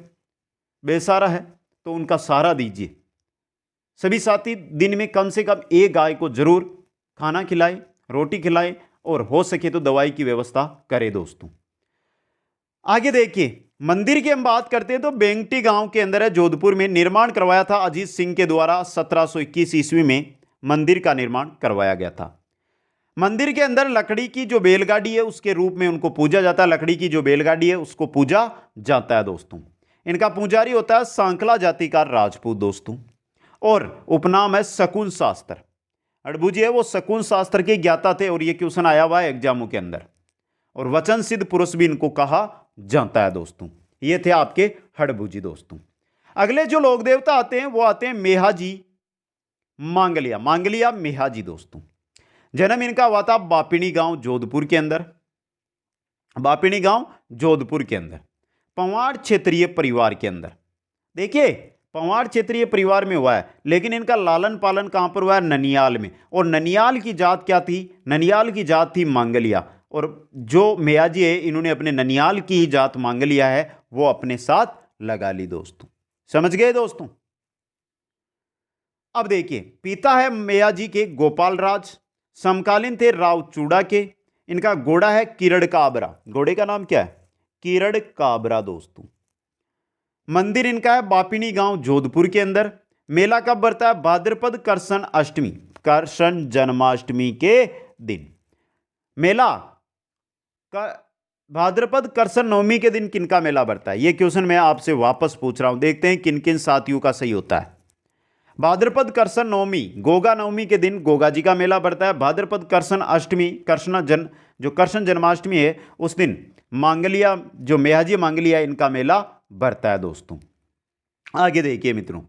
बेसहारा है, तो उनका सहारा दीजिए। सभी साथी दिन में कम से कम एक गाय को जरूर खाना खिलाएं, रोटी खिलाएं और हो सके तो दवाई की व्यवस्था करें दोस्तों। आगे देखिए, मंदिर की हम बात करते हैं तो बेंगटी गांव के अंदर है, जोधपुर में निर्माण करवाया था अजीत सिंह के द्वारा। 1721 ईस्वी में मंदिर का निर्माण करवाया गया था। मंदिर के अंदर लकड़ी की जो बैलगाड़ी है उसके रूप में उनको पूजा जाता है। लकड़ी की जो बैलगाड़ी है उसको पूजा जाता है दोस्तों। इनका पुजारी होता है सांकला जाति का राजपूत दोस्तों, और उपनाम है शकुन शास्त्र। हड़बू जी है वो शकुन शास्त्र के ज्ञाता थे, और ये क्वेश्चन आया हुआ है एग्जामों के अंदर। और वचन सिद्ध पुरुष भी इनको कहा जाता है दोस्तों। ये थे आपके हड़बू जी दोस्तों। अगले जो लोक देवता आते हैं वो आते हैं मेहाजी मांगलिया, मांगलिया मेहाजी दोस्तों। जन्म इनका हुआ था बापिनी गांव जोधपुर के अंदर, बापिनी गांव जोधपुर के अंदर, पंवाड़ क्षेत्रीय परिवार के अंदर। देखिए पंवाड़ क्षेत्रीय परिवार में हुआ है, लेकिन इनका लालन पालन कहां पर हुआ है? ननियाल में। और ननियाल की जात क्या थी? ननियाल की जात थी मांगलिया। और जो मेयाजी है इन्होंने अपने ननियाल की ही जात मांगलिया है वो अपने साथ लगा ली दोस्तों। समझ गए दोस्तों? अब देखिए, पिता है मेयाजी के गोपाल राज, समकालीन थे राव चूड़ा के। इनका घोड़ा है किरण काबरा। घोड़े का नाम क्या है? किरण काबरा दोस्तों। मंदिर इनका है बापिनी गांव जोधपुर के अंदर। मेला कब बढ़ता है? भाद्रपद कृष्ण अष्टमी, कृष्ण जन्माष्टमी के दिन मेला का। भाद्रपद कृष्ण नवमी के दिन किनका मेला बढ़ता है? यह क्वेश्चन मैं आपसे वापस पूछ रहा हूं, देखते हैं किन किन साथियों का सही होता है। भाद्रपद कृष्ण नवमी, गोगा नवमी के दिन गोगा जी का मेला बढ़ता है। भाद्रपद कृष्ण अष्टमी, जो कृष्ण जन्माष्टमी है उस दिन मांगलिया, जो मेहाजी मांगलिया, इनका मेला बढ़ता है दोस्तों। आगे देखिए मित्रों,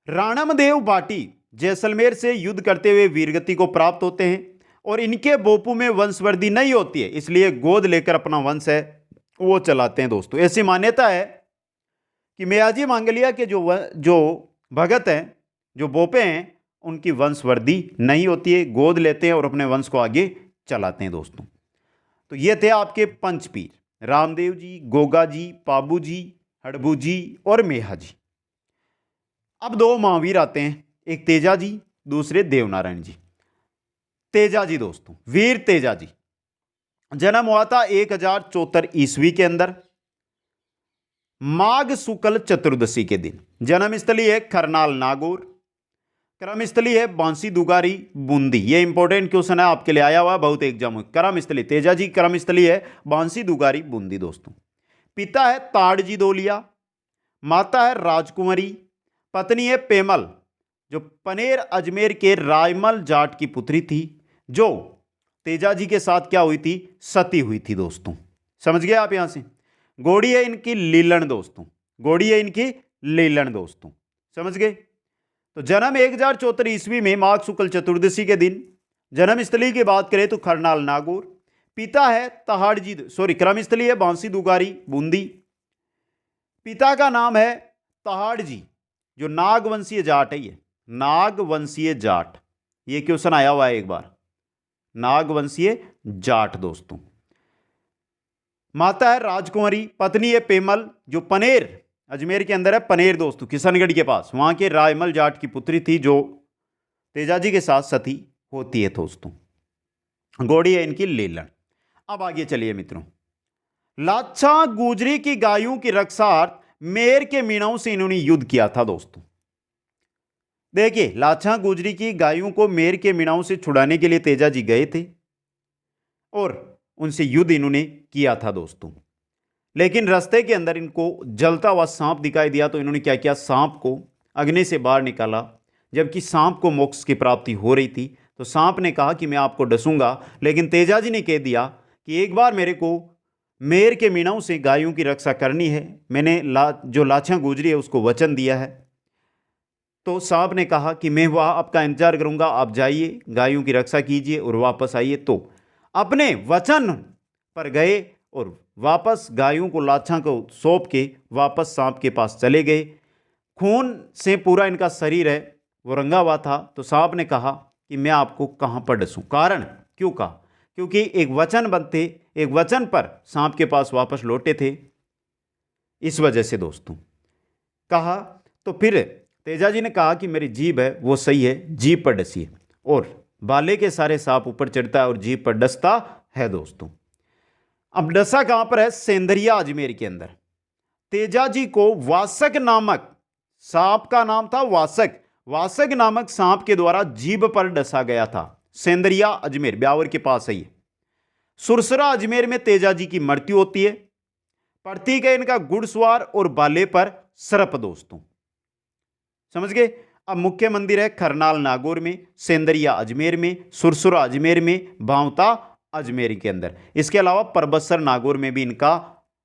राणमदेव भाटी जैसलमेर से युद्ध करते हुए वीरगति को प्राप्त होते हैं, और इनके बोपू में वंशवृद्धि नहीं होती है, इसलिए गोद लेकर अपना वंश है वो चलाते हैं दोस्तों। ऐसी मान्यता है कि मेयाजी मांगलिया के जो भगत हैं, जो बोपे हैं, उनकी वंशवृद्धि नहीं होती है, गोद लेते हैं और अपने वंश को आगे चलाते हैं दोस्तों। तो ये थे आपके पंचपीर, रामदेव जी, गोगा जी, पाबू जी, हड़बू जी और मेहाजी। अब दो महावीर आते हैं, एक तेजा जी, दूसरे देवनारायण जी। तेजा जी दोस्तों, वीर तेजा जी, जन्म हुआ था 1074 ईस्वी के अंदर, माघ शुक्ल चतुर्दशी के दिन। जन्म स्थली है करनाल नागौर, क्रम स्थली है बांसी दुगारी बूंदी। ये इंपॉर्टेंट क्वेश्चन है आपके लिए आया हुआ बहुत एग्जाम में। क्रम स्थली तेजा जी, क्रम स्थली है बांसी दुगारी बूंदी दोस्तों। पिता है ताड़जी दोलिया, माता है राजकुमारी, पत्नी है पेमल, जो पनेर अजमेर के रायमल जाट की पुत्री थी, जो तेजा जी के साथ क्या हुई थी? सती हुई थी दोस्तों। समझ गए आप यहां से? घोड़ी है इनकी लीलन दोस्तों, घोड़ी है इनकी लीलन दोस्तों। समझ गए? तो जन्म 1074 ईस्वी में माघ शुक्ल चतुर्दशी के दिन। जन्म स्थली की बात करें तो करनाल नागौर। पिता है तहाड़जी, क्रम स्थली है बांसी दुगारी बूंदी। पिता का नाम है तहाड़जी, जो नागवंशीय जाट है। ये नागवंशीय जाट, ये क्वेश्चन आया हुआ है एक बार, नागवंशीय जाट दोस्तों। माता है राजकुमारी, पत्नी है पेमल, जो पनेर अजमेर के अंदर है, पनेर दोस्तों, किशनगढ़ के पास, वहां के रायमल जाट की पुत्री थी, जो तेजाजी के साथ सती होती है दोस्तों। घोड़ी है इनकी लीलन। अब आगे चलिए मित्रों, लाछा गुजरी की गायों की रक्षार्थ मेर के मीणाओं से इन्होंने युद्ध किया था दोस्तों। देखिए, लाछा गुजरी की गायों को मेर के मीणाओं से छुड़ाने के लिए तेजाजी गए थे और उनसे युद्ध इन्होंने किया था दोस्तों। लेकिन रास्ते के अंदर इनको जलता हुआ सांप दिखाई दिया तो इन्होंने क्या किया, सांप को अग्नि से बाहर निकाला। जबकि सांप को मोक्ष की प्राप्ति हो रही थी तो सांप ने कहा कि मैं आपको डसूंगा, लेकिन तेजाजी ने कह दिया कि एक बार मेरे को मेर के मीणाओं से गायों की रक्षा करनी है, मैंने जो लाछा गुजरी है उसको वचन दिया है। तो सांप ने कहा कि मैं वहाँ आपका इंतजार करूंगा, आप जाइए गायों की रक्षा कीजिए और वापस आइए। तो अपने वचन पर गए और वापस गायों को लाछा को सौंप के वापस सांप के पास चले गए। खून से पूरा इनका शरीर है वो रंगा हुआ था। तो सांप ने कहा कि मैं आपको कहाँ पर डसूं। कारण क्यों कहा, क्योंकि एक वचन पर सांप के पास वापस लौटे थे, इस वजह से दोस्तों कहा। तो फिर तेजाजी ने कहा कि मेरी जीभ है वो सही है, जीभ पर डसिए। और बाले के सारे सांप ऊपर चढ़ता है और जीभ पर डसता है दोस्तों। अब डसा कहां पर है, सेंदरिया अजमेर के अंदर। तेजाजी को वासक नामक सांप का नाम था वासक नामक सांप के द्वारा जीभ पर डसा गया था। सेंदरिया अजमेर ब्यावर के पास है ये। सुरसरा अजमेर में तेजाजी की मृत्यु होती है। प्रतीक है इनका घुड़सवार और बाले पर सर्प दोस्तों, समझ गए। अब मुख्य मंदिर है करनाल नागौर में, सेंदरिया अजमेर में, सुरसुरा अजमेर में, भावता अजमेर के अंदर। इसके अलावा परबतसर नागौर में भी इनका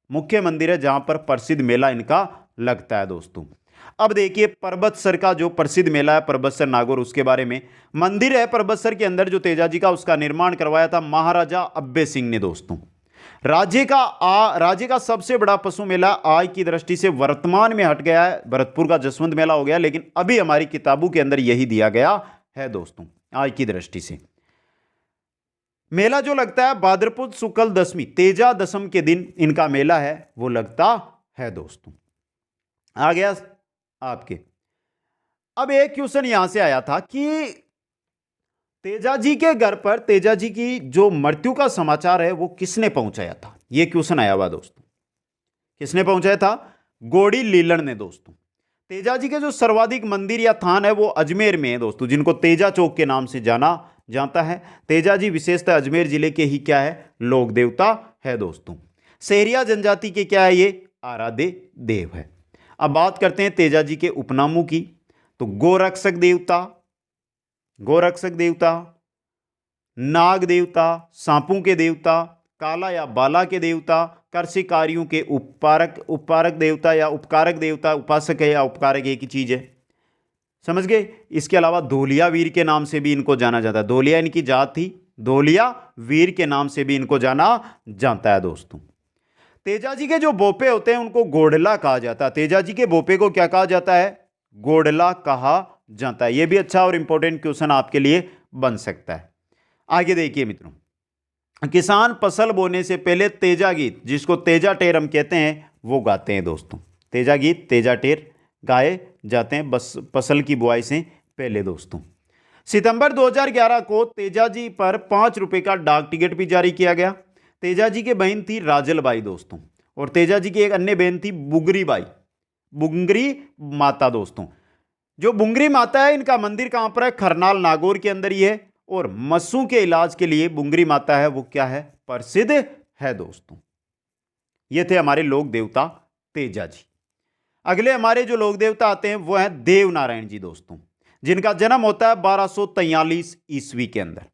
मुख्य मंदिर है जहां पर प्रसिद्ध मेला इनका लगता है दोस्तों। अब देखिए परबतसर का जो प्रसिद्ध मेला है परबतसर नागौर, उसके बारे में। मंदिर है परबतसर के अंदर जो तेजाजी का, उसका निर्माण करवाया था महाराजा अब्बे सिंह ने दोस्तों। राज्य का सबसे बड़ा पशु मेला आय की दृष्टि से वर्तमान में हट गया है, भरतपुर का जसवंत मेला हो गया, लेकिन अभी हमारी किताबों के अंदर यही दिया गया है दोस्तों आय की दृष्टि से। मेला जो लगता है भाद्रपद शुक्ल दशमी तेजा दशम के दिन इनका मेला है वो लगता है दोस्तों। आ गया आपके। अब एक क्वेश्चन यहां से आया था कि तेजाजी के घर पर तेजाजी की जो मृत्यु का समाचार है वो किसने पहुंचाया था, ये क्वेश्चन आया हुआ दोस्तों। किसने पहुंचाया था, गोड़ी लीलन ने दोस्तों। तेजाजी के जो सर्वाधिक मंदिर या थान है वो अजमेर में है दोस्तों, जिनको तेजा चौक के नाम से जाना जाता है। तेजाजी विशेषतः अजमेर जिले के ही क्या है, लोक देवता है दोस्तों। सहरिया जनजाति के क्या है, ये आराध्य देव है। अब बात करते हैं तेजाजी के उपनामों की। तो गोरक्षक देवता, नाग देवता, सांपों के देवता, काला या बाला के देवता, कृषिकार्यों के उपकारक देवता या उपकारक देवता, उपासक है या उपकारक एक ही चीज है, समझ गए। इसके अलावा धोलिया वीर के नाम से भी इनको जाना जाता है। धोलिया इनकी जात थी, धोलिया वीर के नाम से भी इनको जाना जाता है दोस्तों। तेजाजी के जो बोपे होते हैं उनको गोडला कहा जाता है। तेजाजी के बोपे को क्या कहा जाता है, गोडला कहा जाता है। यह भी अच्छा और इंपॉर्टेंट क्वेश्चन आपके लिए बन सकता है। आगे देखिए मित्रों, किसान फसल बोने से पहले तेजा गीत, जिसको तेजा टेर हम कहते हैं, वो गाते हैं दोस्तों। तेजा गीत, तेजा टेर गाए जाते हैं बस फसल की बुआई से पहले दोस्तों। सितंबर 2011 को तेजाजी पर 5 रुपए का डाक टिकट भी जारी किया गया। तेजाजी की बहन थी राजलबाई दोस्तों, और तेजाजी की एक अन्य बहन थी बुंगरी माता दोस्तों। जो बुंगरी माता है इनका मंदिर कहां पर है, करनाल नागौर के अंदर ही है। और मस्सू के इलाज के लिए बुंगरी माता है वो क्या है, प्रसिद्ध है दोस्तों। ये थे हमारे लोक देवता तेजाजी। अगले हमारे जो लोक देवता आते हैं वो है देव नारायण जी दोस्तों, जिनका जन्म होता है 1243 ईस्वी के अंदर।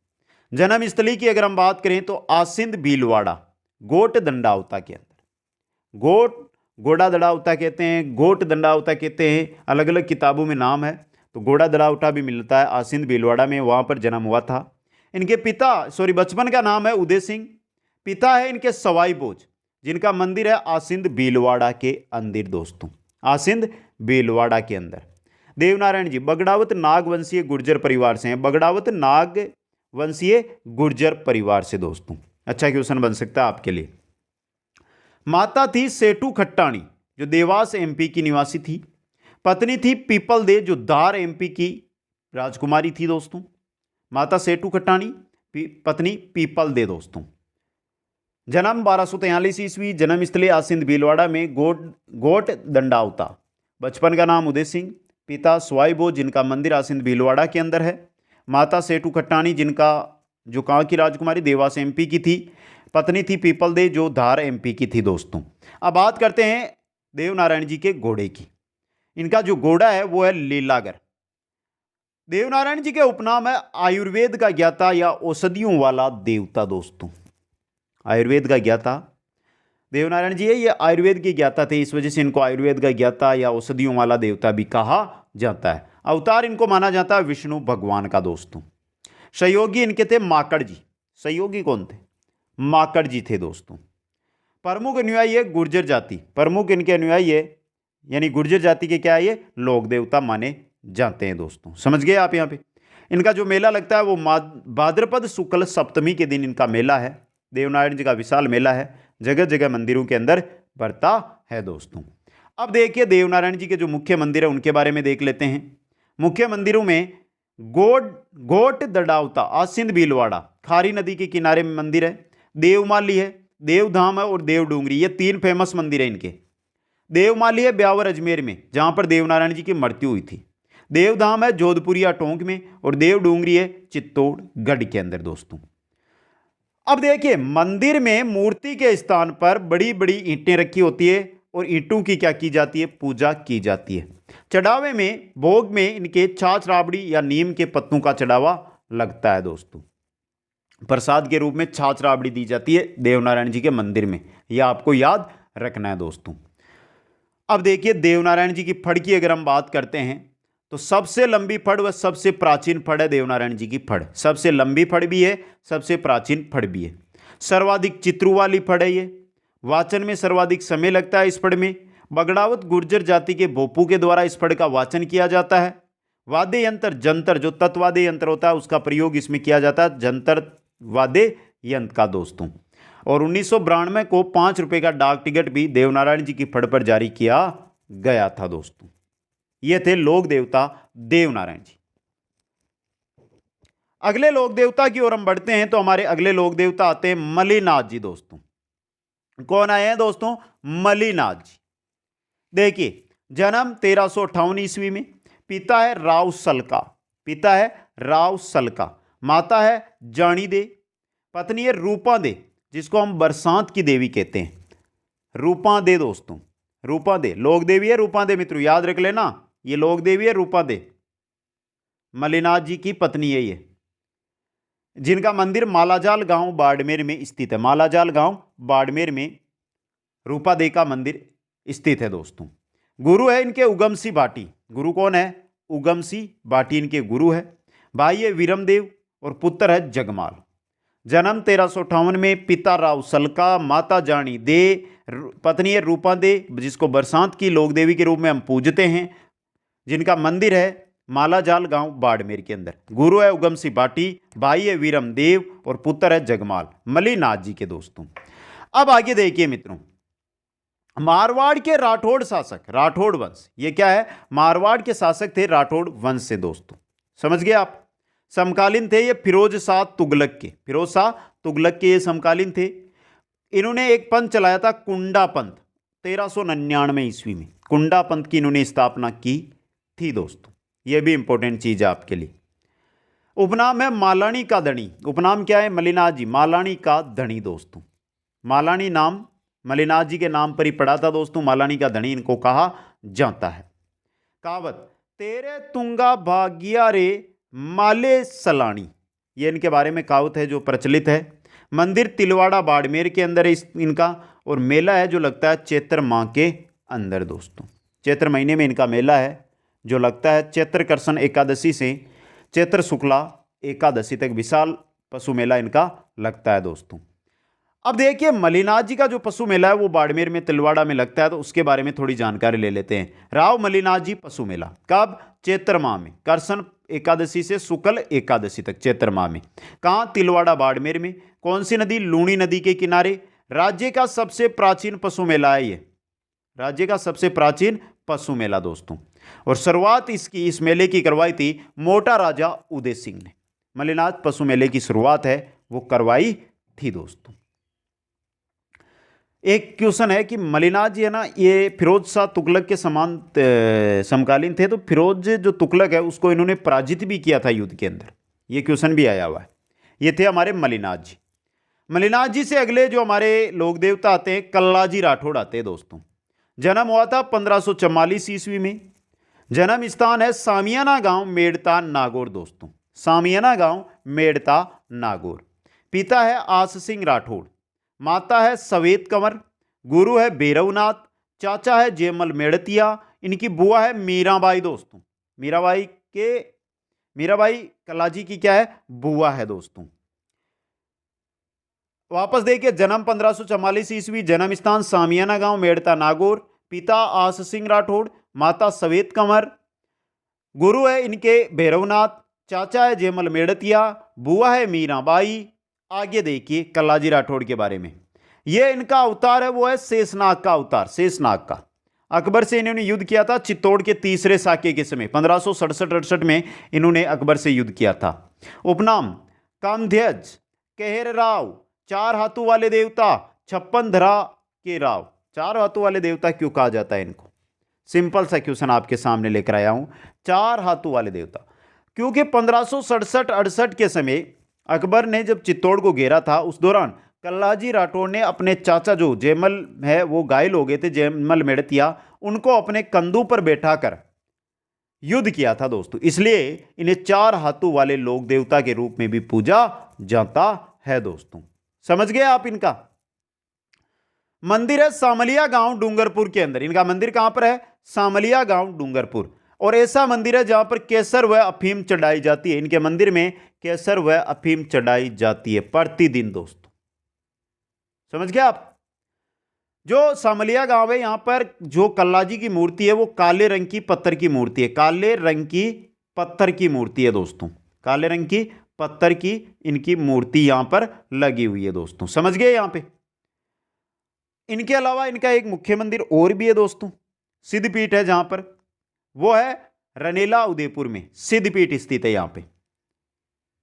जन्म स्थली की अगर हम बात करें तो आसिंद भीलवाड़ा गोट दंडावता के अंदर। गोड़ा दड़ावता कहते हैं, गोट दंडावता कहते हैं, अलग अलग किताबों में नाम है। तो गोड़ा दड़ावटा भी मिलता है आसिंद भीलवाड़ा में, वहां पर जन्म हुआ था। इनके बचपन का नाम है उदय सिंह। पिता है इनके सवाई भोज, जिनका मंदिर है आसिंद भीलवाड़ा के अंदर दोस्तों, आसिंद भीलवाड़ा के अंदर। देवनारायण जी बगड़ावत नाग वंशीय गुर्जर परिवार से हैं, बगड़ावत नाग वंशीय गुर्जर परिवार से दोस्तों। अच्छा क्वेश्चन बन सकता है आपके लिए। माता थी सेठू खट्टाणी जो देवास एमपी की निवासी थी। पत्नी थी पीपल दे जो धार एमपी की राजकुमारी थी दोस्तों। माता सेठू खट्टाणी, पत्नी पीपल दे दोस्तों। जन्म 1243 ईस्वी, जन्म स्थली आसिंद भीलवाड़ा में गोट दंडावता। बचपन का नाम उदय सिंह। पिता स्वाईबो जिनका मंदिर आसिंद भीलवाड़ा के अंदर है। माता सेठू खट्टाणी जिनका जो कहाँ की राजकुमारी देवास एमपी की थी। पत्नी थी पीपल दे जो धार एमपी की थी दोस्तों। अब बात करते हैं देवनारायण जी के घोड़े की। इनका जो घोड़ा है वो है लीलागर। देवनारायण जी के उपनाम है आयुर्वेद का ज्ञाता या औषधियों वाला देवता दोस्तों। आयुर्वेद का ज्ञाता देवनारायण जी है, ये आयुर्वेद के ज्ञाता थे, इस वजह से इनको आयुर्वेद का ज्ञाता या औषधियों वाला देवता भी कहा जाता है। अवतार इनको माना जाता है विष्णु भगवान का दोस्तों। सहयोगी इनके थे माकड़ जी। सहयोगी कौन थे? माकड़ जी थे दोस्तों। प्रमुख अनुयायी है गुर्जर जाति। प्रमुख इनके अनुयायी है यानी गुर्जर जाति के क्या है ये लोक देवता माने जाते हैं दोस्तों। समझ गए आप? यहाँ पे इनका जो मेला लगता है वो भाद्रपद शुक्ल सप्तमी के दिन इनका मेला है। देवनारायण जी का विशाल मेला है, जगह जगह मंदिरों के अंदर बढ़ता है दोस्तों। अब देखिए देवनारायण जी के जो मुख्य मंदिर है उनके बारे में देख लेते हैं। मुख्य मंदिरों में गोट दड़ावता आसिंद भीलवाड़ा खारी नदी के किनारे में मंदिर है। देवमाली है, देवधाम है और देवडूंगरी, ये 3 फेमस मंदिर है इनके। देवमाली है ब्यावर अजमेर में जहां पर देवनारायण जी की मृत्यु हुई थी। देवधाम है जोधपुरिया टोंक में और देवडूंगरी है चित्तौड़गढ़ के अंदर दोस्तों। अब देखिए मंदिर में मूर्ति के स्थान पर बड़ी बड़ी ईंटें रखी होती है और ईंटों की क्या की जाती है? पूजा की जाती है। चढ़ावे में भोग में इनके छाछ राबड़ी या नीम के पत्तों का चढ़ावा लगता है दोस्तों। प्रसाद के रूप में छाछ राबड़ी दी जाती है देवनारायण जी के मंदिर में, यह आपको याद रखना है दोस्तों। अब देखिए देवनारायण जी की फड़ की अगर हम बात करते हैं तो सबसे लंबी फड़ व सबसे प्राचीन फड़ है देवनारायण जी की फड़। सबसे लंबी फड़ भी है, सबसे प्राचीन फड़ भी है। सर्वाधिक चित्रों वाली फड़ है ये। वाचन में सर्वाधिक समय लगता है इस फड़ में। बगड़ावत गुर्जर जाति के भोपू के द्वारा इस फड़ का वाचन किया जाता है। वाद्य यंत्र जंतर जो तत्वाद्य यंत्र होता है उसका प्रयोग इसमें किया जाता है, जंतर वाद्य यंत्र का दोस्तों। और 1992 को 5 रुपए का डाक टिकट भी देवनारायण जी की फड़ पर जारी किया गया था दोस्तों। ये थे लोक देवता देवनारायण जी। अगले लोक देवता की ओर हम बढ़ते हैं तो हमारे अगले लोक देवता आते हैं मलिनाथ जी दोस्तों। कौन आए हैं दोस्तों? मलिनाथ जी। देखिए जन्म 1358 ईस्वी में। पिता है राव सलका, पिता है राव सलका, माता है जानी दे, पत्नी है रूपा दे जिसको हम बरसात की देवी कहते हैं। रूपा दे दोस्तों, रूपा दे लोक देवी है, रूपा दे मित्रों याद रख लेना, ये लोक देवी है रूपा दे। मलिनाथ जी की पत्नी है ये, जिनका मंदिर मालाजाल गांव बाड़मेर में स्थित है। मालाजाल गांव बाड़मेर में रूपा दे का मंदिर स्थित है दोस्तों। गुरु है इनके उगमसी भाटी। गुरु कौन है? उगमसी भाटी इनके गुरु है। भाई है वीरमदेव और पुत्र है जगमाल। जन्म 1358 में। पिता राव सलका, माता जानी दे, पत्नी है रूपा दे जिसको बरसात की लोक देवी के रूप में हम पूजते हैं, जिनका मंदिर है मालाजाल गांव बाड़मेर के अंदर। गुरु है उगमसी भाटी, भाई है वीरमदेव और पुत्र है जगमाल, मलिनाथ जी के दोस्तों। अब आगे देखिए मित्रों, मारवाड़ के राठौड़ शासक, राठौड़ वंश, ये क्या है? मारवाड़ के शासक थे राठौड़ वंश से दोस्तों। समझ गए आप? समकालीन थे ये फिरोज शाह तुगलक के। फिरोज शाह तुगलक के ये समकालीन थे। इन्होंने एक पंथ चलाया था कुंडा पंथ 1399 ईस्वी में। कुंडा पंथ की इन्होंने स्थापना की थी दोस्तों। यह भी इंपॉर्टेंट चीज है आपके लिए। उपनाम है मालानी का धनी। उपनाम क्या है? मलिनाथ जी मालानी का धनी दोस्तों। मालानी नाम मलिनाथ जी के नाम पर ही पड़ा था दोस्तों। मालानी का धनी इनको कहा जाता है। कहावत तेरे तुंगा भागिया रे माले सलानी, ये इनके बारे में कहावत है जो प्रचलित है। मंदिर तिलवाड़ा बाड़मेर के अंदर है इनका, और मेला है जो लगता है चैत्र माह के अंदर दोस्तों। चैत्र महीने में इनका मेला है जो लगता है चैत्र कर्षण एकादशी से चैत्र शुक्ला एकादशी तक विशाल पशु मेला इनका लगता है दोस्तों। अब देखिए मलिनाथ जी का जो पशु मेला है वो बाड़मेर में तिलवाड़ा में लगता है, तो उसके बारे में थोड़ी जानकारी ले लेते हैं। राव मलिनाथ जी पशु मेला कब? चैत्र माह में, कर्षण एकादशी से शुक्ल एकादशी तक चैत्र माह में। कहाँ? तिलवाड़ा बाड़मेर में। कौन सी नदी? लूणी नदी के किनारे। राज्य का सबसे प्राचीन पशु मेला है ये, राज्य का सबसे प्राचीन पशु मेला दोस्तों। और शुरुआत इस मेले की करवाई थी मोटा राजा उदय सिंह ने। मलिनाथ पशु मेले की शुरुआत है वो करवाई थी दोस्तों। एक क्वेश्चन है कि मलिनाथ जी है ना, ये फिरोज शाह तुगलक के समान समकालीन थे, तो फिरोज जो तुगलक है उसको इन्होंने पराजित भी किया था युद्ध के अंदर। ये क्वेश्चन भी आया हुआ है। ये थे हमारे मलिनाथ जी। मल्लिनाथ जी से अगले जो हमारे लोक देवता आते हैं, कल्लाजी राठौड़ आते हैं दोस्तों। जन्म हुआ था 1544 ईस्वी में। जन्म स्थान है सामियाना गांव, मेड़ता, नागौर दोस्तों। सामियाना गांव, मेड़ता, नागौर। पिता है आस सिंह राठौड़, माता है सवेत कंवर, गुरु है भैरवनाथ, चाचा है जयमल मेड़तिया, इनकी बुआ है मीराबाई दोस्तों। मीराबाई कल्लाजी की क्या है, बुआ है दोस्तों। वापस देखिए, जन्म 1544 ईस्वी, जन्म स्थान सामियाना गांव, मेड़ता, नागौर। पिता आस सिंह राठौड़, माता सवेत कंवर, गुरु है इनके भैरवनाथ, चाचा है जयमल मेड़तिया, बुआ है मीराबाई। आगे देखिए कल्लाजी राठौड़ के बारे में। यह इनका अवतार है, वो है शेषनाग का अवतार, शेषनाग का। अकबर से इन्होंने युद्ध किया था चित्तौड़ के तीसरे साके के समय 1567-68 में इन्होंने अकबर से युद्ध किया था। उपनाम कामध्वज, कहर राव, चार हाथों वाले देवता, छप्पन धरा के राव। चार हाथों वाले देवता क्यों कहा जाता है इनको? सिंपल सा क्वेश्चन आपके सामने लेकर आया हूं। चार हाथों वाले देवता क्योंकि 1567-68 के समय अकबर ने जब चित्तौड़ को घेरा था, उस दौरान कल्लाजी राठौड़ ने अपने चाचा जो जयमल है वो घायल हो गए थे, जयमल मेड़तिया, उनको अपने कंधों पर बैठाकर युद्ध किया था दोस्तों। इसलिए इन्हें चार हाथों वाले लोक देवता के रूप में भी पूजा जाता है दोस्तों। समझ गए आप इनका? मंदिर है सामलिया गांव, डूंगरपुर के अंदर। इनका मंदिर कहां पर है? सामलिया गांव, डूंगरपुर। और ऐसा मंदिर है जहां पर केसर व अफीम चढ़ाई जाती है। इनके मंदिर में केसर व अफीम चढ़ाई जाती है प्रतिदिन दोस्तों। समझ गए आप? जो सामलिया गांव है, यहां पर जो कल्लाजी की मूर्ति है वो काले रंग की पत्थर की मूर्ति है। काले रंग की पत्थर की मूर्ति है दोस्तों। काले रंग की पत्थर की इनकी मूर्ति यहां पर लगी हुई है दोस्तों। समझ गए? यहां पे इनके अलावा इनका एक मुख्य मंदिर और भी है दोस्तों, सिद्धपीठ है जहां पर, वो है रनेला उदयपुर में सिद्धपीठ स्थित है। यहां पे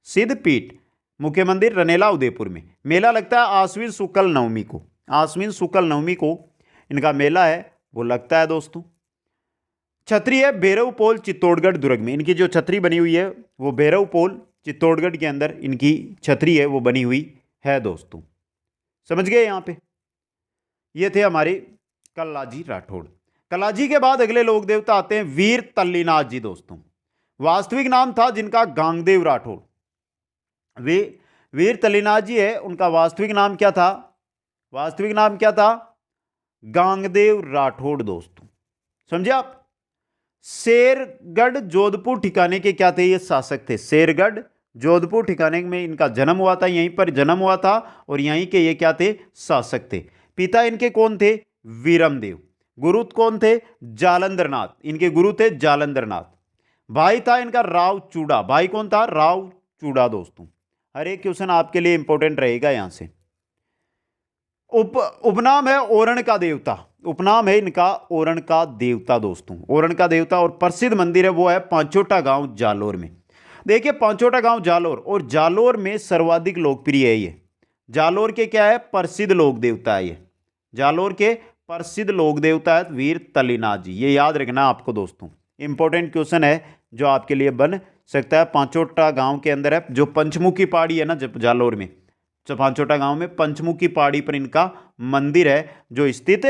सिद्धपीठ मुख्य मंदिर रनेला उदयपुर में। मेला लगता है आश्विन शुक्ल नवमी को। आश्विन शुक्ल नवमी को इनका मेला है, वो लगता है दोस्तों। छतरी है भैरव पोल, चित्तौड़गढ़ दुर्ग में। इनकी जो छतरी बनी हुई है वो भैरव पोल, चित्तौड़गढ़ के अंदर इनकी छतरी है वो बनी हुई है दोस्तों। समझ गए? यहां पे ये थे हमारे कल्लाजी राठौड़। कल्लाजी के बाद अगले लोक देवता आते हैं वीर तल्लीनाथ जी दोस्तों। वास्तविक नाम था जिनका गांगदेव राठौड़। वे वीर तल्लीनाथ जी है, उनका वास्तविक नाम क्या था? वास्तविक नाम क्या था? गांगदेव राठौड़ दोस्तों। समझे आप? शेरगढ़ जोधपुर ठिकाने के क्या थे? ये शासक थे। शेरगढ़ जोधपुर ठिकाने में इनका जन्म हुआ था, यहीं पर जन्म हुआ था और यहीं के ये क्या थे? शासक थे। पिता इनके कौन थे? वीरमदेव। गुरु कौन थे? जालंधरनाथ। इनके गुरु थे जालंधरनाथ। भाई था इनका राव चूड़ा। भाई कौन था? राव चूड़ा दोस्तों। हर एक क्वेश्चन आपके लिए इंपॉर्टेंट रहेगा यहां से। उपनाम है ओरण का देवता। उपनाम है इनका ओरण का देवता दोस्तों। ओरण का देवता। और प्रसिद्ध मंदिर है वो है पांचोटा गांव, जालोर में। देखिए पांचोटा गांव जालोर, और जालोर में सर्वाधिक लोकप्रिय है ये। जालोर के क्या है? प्रसिद्ध लोक देवता है ये। जालोर के प्रसिद्ध लोक देवता है वीर तल्लीनाथ जी। ये याद रखना आपको दोस्तों, इंपॉर्टेंट क्वेश्चन है जो आपके लिए बन सकता है। पांचोटा गांव के अंदर है जो पंचमुखी पहाड़ी है ना, जब जालोर में, जो पांचोटा गांव में पंचमुखी पहाड़ी पर इनका मंदिर है जो स्थित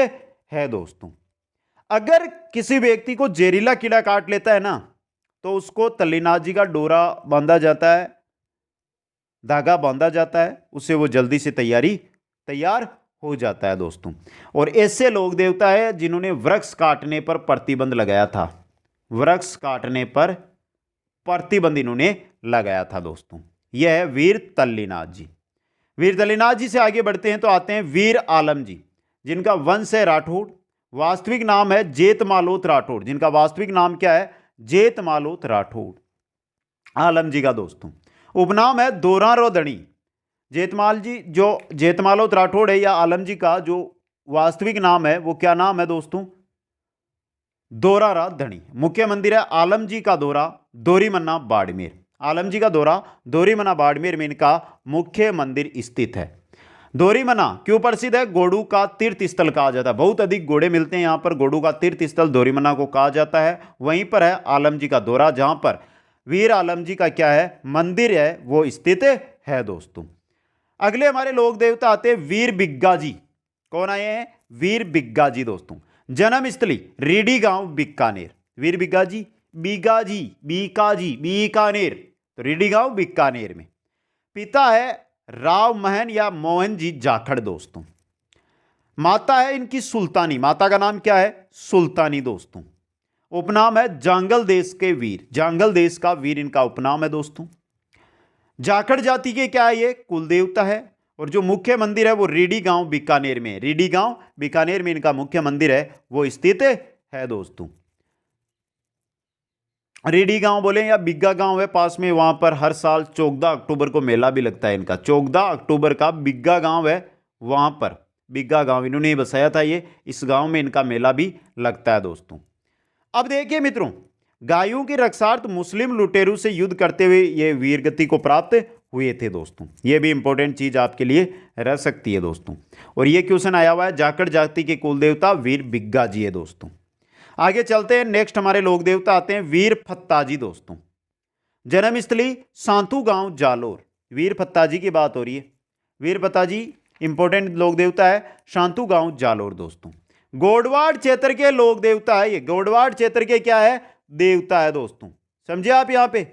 है दोस्तों। अगर किसी व्यक्ति को जहरीला कीड़ा काट लेता है ना, तो उसको तल्लीनाथ जी का डोरा बांधा जाता है, धागा बांधा जाता है, उससे वो जल्दी से तैयार हो जाता है दोस्तों। और ऐसे लोक देवता है जिन्होंने वृक्ष काटने पर प्रतिबंध लगाया था। वृक्ष काटने पर प्रतिबंध इन्होंने लगाया था दोस्तों। यह है वीर तल्लीनाथ जी। वीर तल्लीनाथ जी से आगे बढ़ते हैं तो आते हैं वीर आलम जी, जिनका वंश है राठौड़। वास्तविक नाम है जेतमालोत राठौड़। जिनका वास्तविक नाम क्या है? जेतमालोत राठौड़। आलम जी का दोस्तों उपनाम है दोरारो धनी। जेतमाल जी जो जेतमालोत राठौड़ है या आलम जी का जो वास्तविक नाम है वो क्या नाम है दोस्तों? दोरारा धनी। मुख्य मंदिर है आलम जी का दोरा, दोरीमन्ना, बाड़मेर। आलम जी का दोरा दोरीमन्ना, बाड़मेर में इनका मुख्य मंदिर स्थित है। दोरीमन्ना क्यों प्रसिद्ध है? घोड़ों का तीर्थ स्थल कहा जाता है। बहुत अधिक घोड़े मिलते हैं यहाँ पर, घोड़ों का तीर्थ स्थल दोरीमन्ना को कहा जाता है। वहीं पर है आलम जी का दोरा, जहां पर वीर आलम जी का क्या है? मंदिर है वो स्थित है दोस्तों। अगले हमारे लोक देवता आते हैं वीर बिग्गा जी। कौन आए हैं? वीर बिग्गा जी दोस्तों। जन्म स्थली रीडी गांव बीकानेर। वीर बिग्गा जी, बीकानेर, तो रीडी गांव बीकानेर में। पिता है राव महन या मोहन जी जाखड़ दोस्तों। माता है इनकी सुल्तानी, माता का नाम क्या है? सुल्तानी दोस्तों। उपनाम है जांगल देश के वीर, जांगल देश का वीर इनका उपनाम है दोस्तों। जाखड़ जाति के क्या है? ये कुल देवता है। और जो मुख्य मंदिर है वो रीडी गांव बीकानेर में, रीडी गांव बीकानेर में इनका मुख्य मंदिर है वो स्थित है दोस्तों। रीडी गांव बोले या बिग्गा गांव है पास में, वहां पर हर साल 14 अक्टूबर को मेला भी लगता है इनका। 14 अक्टूबर का बिग्गा गांव है, वहां पर बिग्गा गांव इन्होंने ही बसाया था ये, इस गांव में इनका मेला भी लगता है दोस्तों। अब देखिए मित्रों, गायों की रक्षार्थ मुस्लिम लुटेरों से युद्ध करते हुए ये वीरगति को प्राप्त हुए थे दोस्तों। ये भी इंपॉर्टेंट चीज आपके लिए रह सकती है दोस्तों। और ये क्वेश्चन आया हुआ है, जाखड़ जाति के कुल देवता वीर बिग्गा जी है दोस्तों। आगे चलते हैं, नेक्स्ट हमारे लोक देवता आते हैं वीर फत्ता जी दोस्तों। जन्म स्थली सांतू गांव जालोर। वीर फत्ता जी की बात हो रही है। वीर फत्ता जी इंपॉर्टेंट लोक देवता है, शांतु गांव जालोर दोस्तों। गोडवाड़ क्षेत्र के लोक देवता है ये, गोडवाड़ क्षेत्र के क्या है? देवता है दोस्तों। समझे आप? यहां पे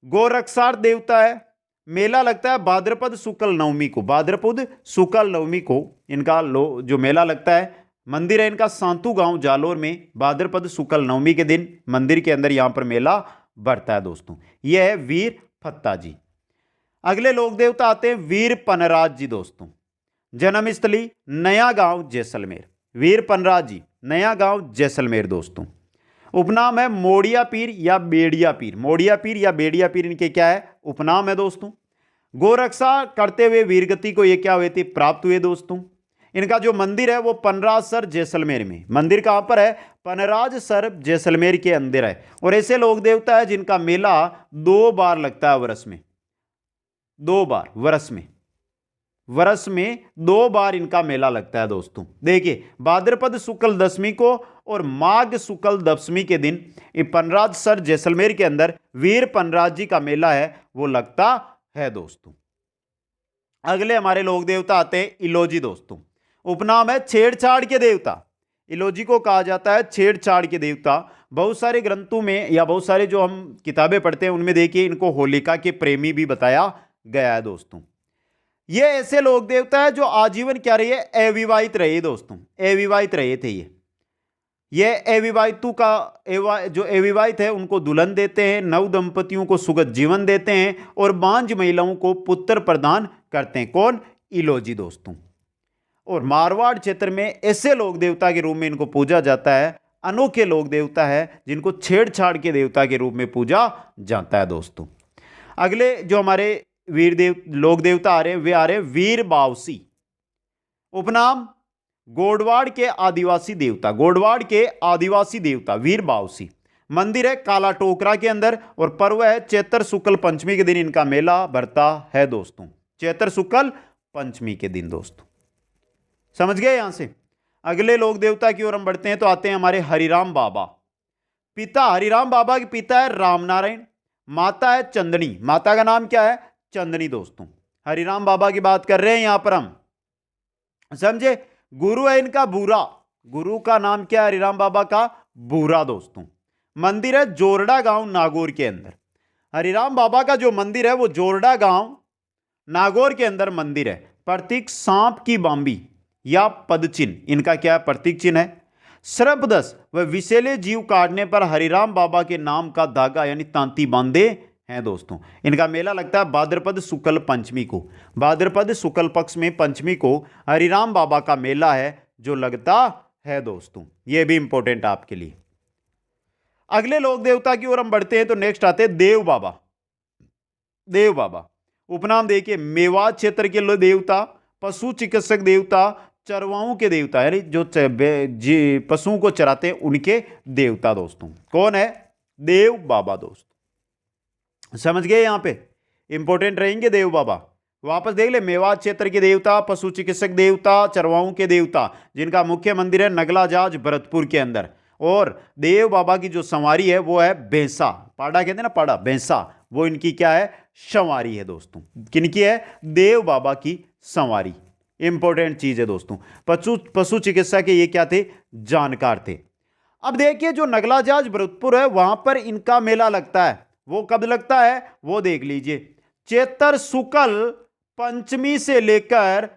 गोरक्षार्थ देवता है। मेला लगता है भाद्रपद शुक्ल नवमी को, भाद्रपद शुक्ल नवमी को इनका जो मेला लगता है। मंदिर है इनका सांतू गांव जालोर में, भाद्रपद शुक्ल नवमी के दिन मंदिर के अंदर यहां पर मेला बढ़ता है दोस्तों। यह है वीर फत्ता जी। अगले लोक देवता आते हैं वीर पनराज जी दोस्तों। जन्म स्थली नया गांव जैसलमेर। वीर पनराज जी, नया गांव जैसलमेर दोस्तों। उपनाम है मोड़िया पीर या बेड़िया पीर। मोड़िया पीर या बेड़िया पीर इनके क्या है? उपनाम है दोस्तों। गोरक्षा करते हुए वीरगति को ये क्या हुए थे? प्राप्त हुए दोस्तों। इनका जो मंदिर है वो पनराजसर जैसलमेर में, मंदिर कहां पर है? पनराजसर जैसलमेर के अंदर है। और ऐसे लोक देवता है जिनका मेला 2 बार लगता है वर्ष में, 2 बार वर्ष में 2 बार इनका मेला लगता है दोस्तों। देखिए, भाद्रपद शुक्ल दशमी को और माघ शुक्ल दशमी के दिन पनराजसर जैसलमेर के अंदर वीर पनराज जी का मेला है वो लगता है दोस्तों। अगले हमारे लोक देवता आते हैं इलोजी दोस्तों। उपनाम है छेड़छाड़ के देवता। इलोजी को कहा जाता है छेड़छाड़ के देवता। बहुत सारे ग्रंथों में या बहुत सारे जो हम किताबें पढ़ते हैं उनमें देखिए इनको होलिका के प्रेमी भी बताया गया है दोस्तों। ये ऐसे लोक देवता है जो आजीवन क्या रहे? अविवाहित रहे दोस्तों, अविवाहित रहे थे ये अविवाहितों का जो अविवाहित है उनको दुल्हन देते हैं, नव दंपतियों को सुखद जीवन देते हैं और बांझ महिलाओं को पुत्र प्रदान करते हैं। कौन? इलोजी दोस्तों। और मारवाड़ क्षेत्र में ऐसे लोक देवता के रूप में इनको पूजा जाता है। अनोखे लोक देवता है जिनको छेड़छाड़ के देवता के रूप में पूजा जाता है दोस्तों। अगले जो हमारे लोक देवता आ रहे हैं वे आ रहे हैं वीर बावसी। उपनाम गोडवाड़ के आदिवासी देवता, गोडवाड़ के आदिवासी देवता वीर बावसी। मंदिर है काला टोकरा के अंदर और पर्व है चैत्र शुक्ल पंचमी के दिन इनका मेला बढ़ता है दोस्तों। चैत्र शुक्ल पंचमी के दिन दोस्तों। समझ गए यहां से? अगले लोक देवता की ओर हम बढ़ते हैं तो आते हैं हमारे हरिराम बाबा। पिता हरिराम बाबा के पिता है रामनारायण, माता है चंदनी। माता का नाम क्या है? चंदनी दोस्तों। हरिराम बाबा की बात कर रहे हैं यहां पर हम, समझे? गुरु है इनका बूरा, गुरु का नाम क्या है हरिराम बाबा का? बूरा दोस्तों। मंदिर है जोरडा गांव नागौर के अंदर। हरिराम बाबा का जो मंदिर है वो जोरडा गांव नागौर के अंदर मंदिर है। प्रतीक सांप की बांबी या पदचिन्ह इनका क्या है? प्रतीक चिन्ह है। सर्पदंश व विषैले जीव काटने पर हरिराम बाबा के नाम का धागा यानी तांती बांधे हैं दोस्तों। इनका मेला लगता है भाद्रपद शुक्ल पंचमी को, भाद्रपद शुक्ल पक्ष में पंचमी को हरिराम बाबा का मेला है जो लगता है दोस्तों। यह भी इंपॉर्टेंट आपके लिए। अगले लोक देवता की ओर हम बढ़ते हैं तो नेक्स्ट आते हैं देव बाबा। देव बाबा उपनाम देखिए मेवात क्षेत्र के देवता, पशु चिकित्सक देवता, चरवाओं के देवता यानी जो पशुओं को चराते हैं उनके देवता दोस्तों। कौन है? देव बाबा दोस्त। समझ गए? यहां पे इंपॉर्टेंट रहेंगे देव बाबा। वापस देख ले, मेवात क्षेत्र के देवता, पशु चिकित्सक देवता, चरवाओं के देवता, जिनका मुख्य मंदिर है नगलाजाज भरतपुर के अंदर। और देव बाबा की जो सवारी है वो है भैंसा, पाड़ा कहते हैं ना, पाड़ा भैंसा, वो इनकी क्या है? संवारी है दोस्तों। किनकी है? देव बाबा की संवारी। इंपॉर्टेंट चीज है दोस्तों। पशु चिकित्सा के ये क्या थे? जानकार थे। अब देखिए जो नगला जाज भरतपुर है वहां पर इनका मेला लगता है। वो कब लगता है वो देख लीजिए। चैत्र शुक्ल पंचमी से लेकर